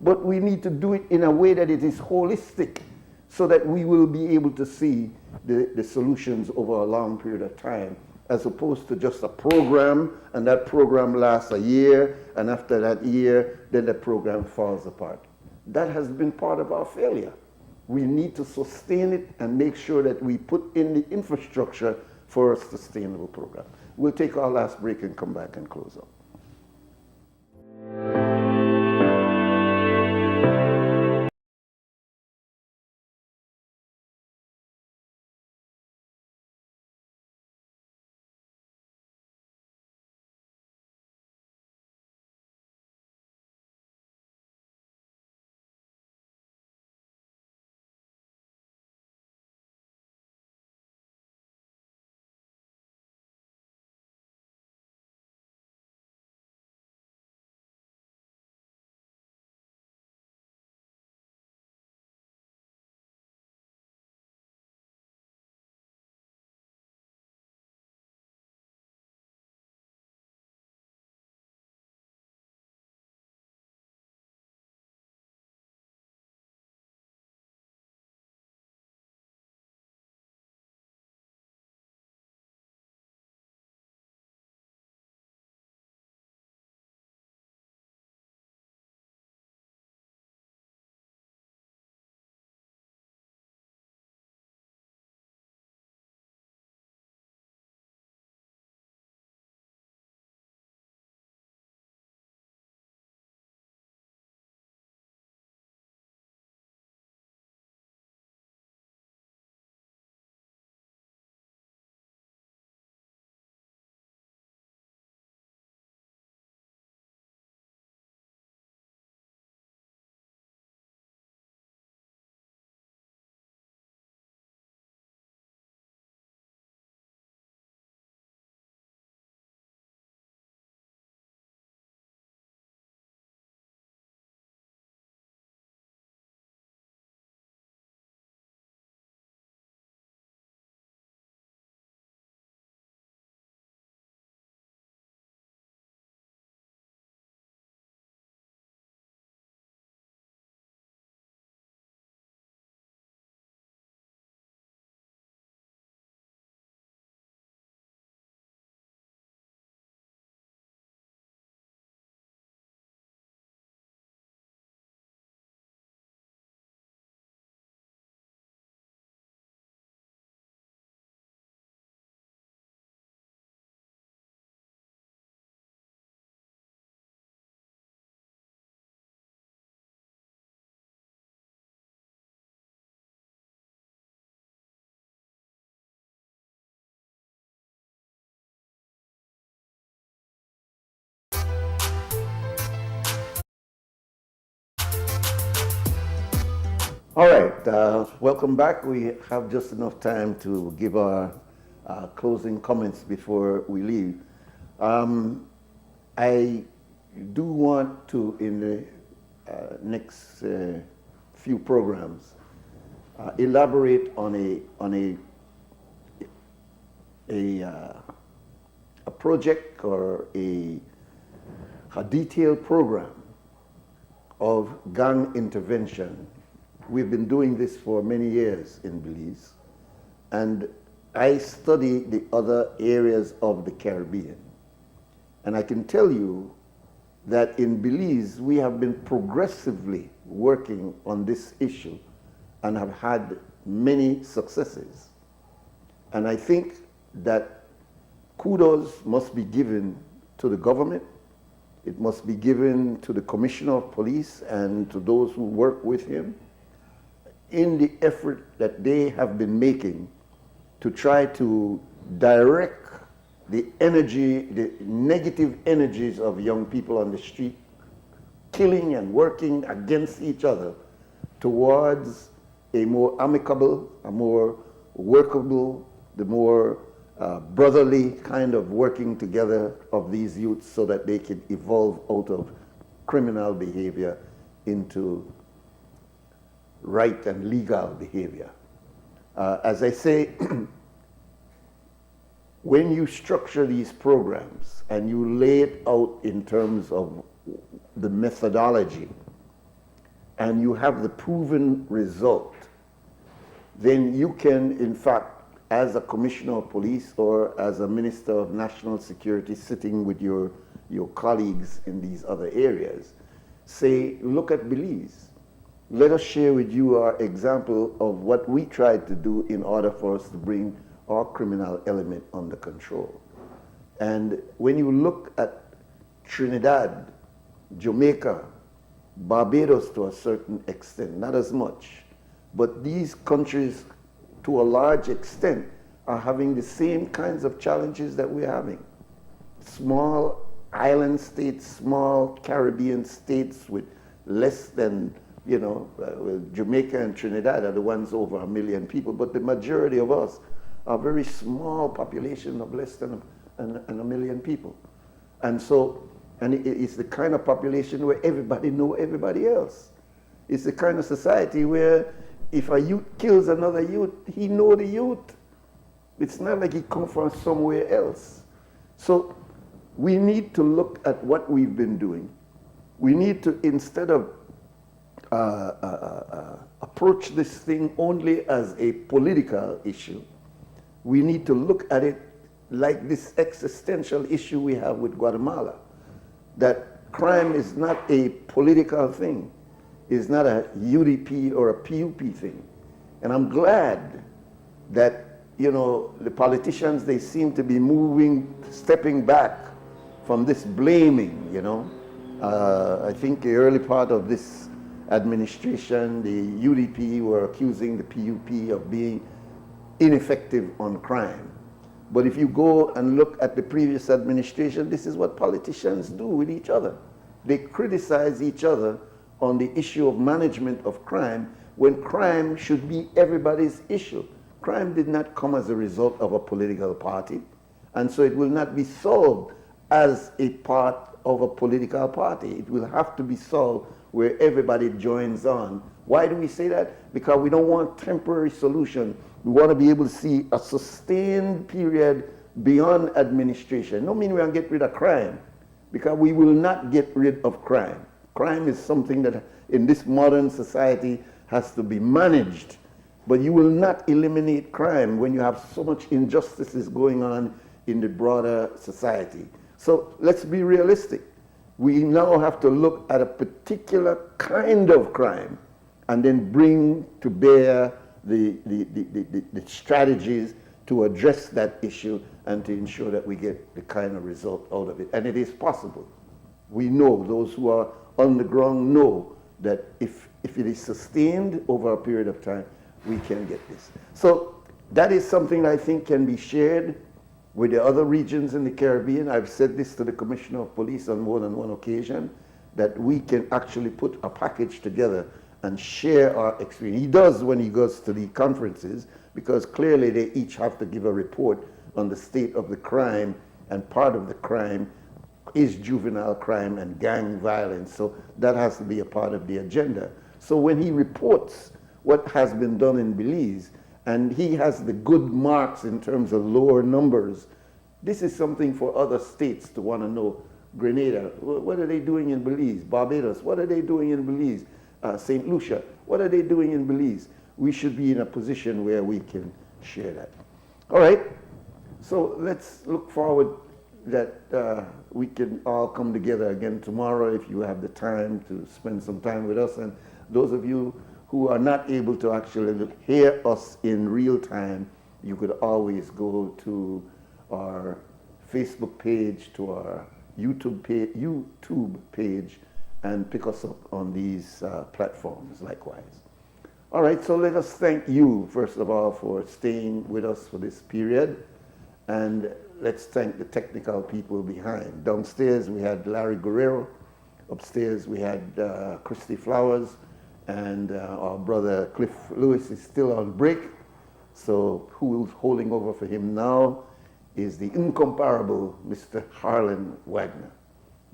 but we need to do it in a way that it is holistic, so that we will be able to see the solutions over a long period of time, as opposed to just a program, and that program lasts a year, and after that year, then the program falls apart. That has been part of our failure. We need to sustain it and make sure that we put in the infrastructure for a sustainable program. We'll take our last break and come back and close up. All right, welcome back. We have just enough time to give our closing comments before we leave. I do want to, in the next few programs, elaborate on a project or a detailed program of gang intervention we've been doing this for many years in Belize, and I study the other areas of the Caribbean. And I can tell you that in Belize, we have been progressively working on this issue and have had many successes. And I think that kudos must be given to the government. It must be given to the Commissioner of Police and to those who work with him in the effort that they have been making to try to direct the energy, the negative energies of young people on the street, killing and working against each other towards a more amicable, a more workable, the more brotherly kind of working together of these youths so that they can evolve out of criminal behavior into right and legal behavior. As I say, when you structure these programs and you lay it out in terms of the methodology and you have the proven result, then you can, in fact, as a commissioner of police or as a minister of national security sitting with your colleagues in these other areas, say, look at Belize. Let us share with you our example of what we tried to do in order for us to bring our criminal element under control. And when you look at Trinidad, Jamaica, Barbados to a certain extent, not as much, but these countries to a large extent are having the same kinds of challenges that we're having. Small island states, small Caribbean states with less than, Jamaica and Trinidad are the ones over 1 million people, but the majority of us are very small population of less than a million people. And so, it's the kind of population where everybody know everybody else. It's the kind of society where if a youth kills another youth, he know the youth. It's not like he come from somewhere else. So we need to look at what we've been doing. We need to, instead of approach this thing only as a political issue, we need to look at it like this existential issue we have with Guatemala, that crime is not a political thing. It's not a UDP or a PUP thing. And I'm glad that, the politicians, they seem to be stepping back from this blaming, I think the early part of this administration, the UDP were accusing the PUP of being ineffective on crime. But if you go and look at the previous administration, this is what politicians do with each other. They criticize each other on the issue of management of crime when crime should be everybody's issue. Crime did not come as a result of a political party, and so it will not be solved as a part of a political party. It will have to be solved where everybody joins on. Why do we say that? Because we don't want temporary solution. We want to be able to see a sustained period beyond administration. No mean we're going to get rid of crime, because we will not get rid of crime. Crime is something that in this modern society has to be managed. But you will not eliminate crime when you have so much injustices going on in the broader society. So let's be realistic. We now have to look at a particular kind of crime and then bring to bear the strategies to address that issue and to ensure that we get the kind of result out of it. And it is possible. We know, those who are on the ground know that if it is sustained over a period of time, we can get this. So that is something I think can be shared with the other regions in the Caribbean. I've said this to the Commissioner of Police on more than one occasion, that we can actually put a package together and share our experience. He does when he goes to the conferences, because clearly they each have to give a report on the state of the crime, and part of the crime is juvenile crime and gang violence. So that has to be a part of the agenda. So when he reports what has been done in Belize, and he has the good marks in terms of lower numbers, this is something for other states to want to know. Grenada, what are they doing in Belize? Barbados, what are they doing in Belize? St. Lucia, What are they doing in Belize? We should be in a position where we can share that. All right, so let's look forward that we can all come together again tomorrow if you have the time to spend some time with us. And those of you who are not able to actually hear us in real time, you could always go to our Facebook page, to our YouTube page, and pick us up on these platforms likewise. All right, so let us thank you, first of all, for staying with us for this period. And let's thank the technical people behind. Downstairs, we had Larry Guerrero. Upstairs, we had Christy Flowers. And our brother Cliff Lewis is still on break. So who's holding over for him now is the incomparable Mr. Harlan Wagner.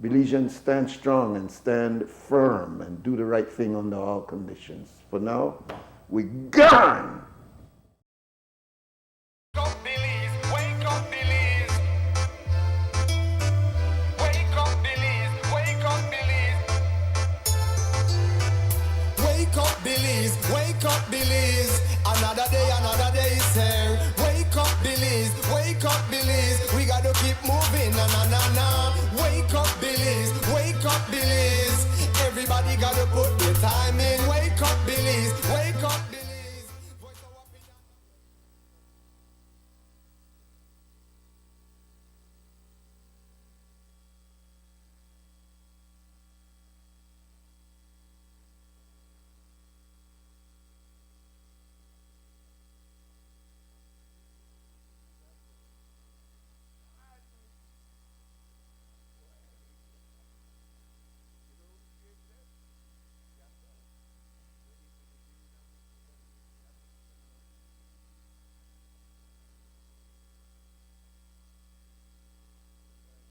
Belizeans, stand strong and stand firm and do the right thing under all conditions. For now, we gone! Wake up, Belize. Wake up, Belize. Wake up, Belize. Wake up, Belize. Wake up, Belize. Wake up, Belize. Another day is here. Wake up, Belize. Wake up, Belize. We gotta keep moving, na na na na. Wake up, Belize. Wake up, Belize. Everybody gotta put their time in. Wake up, Belize.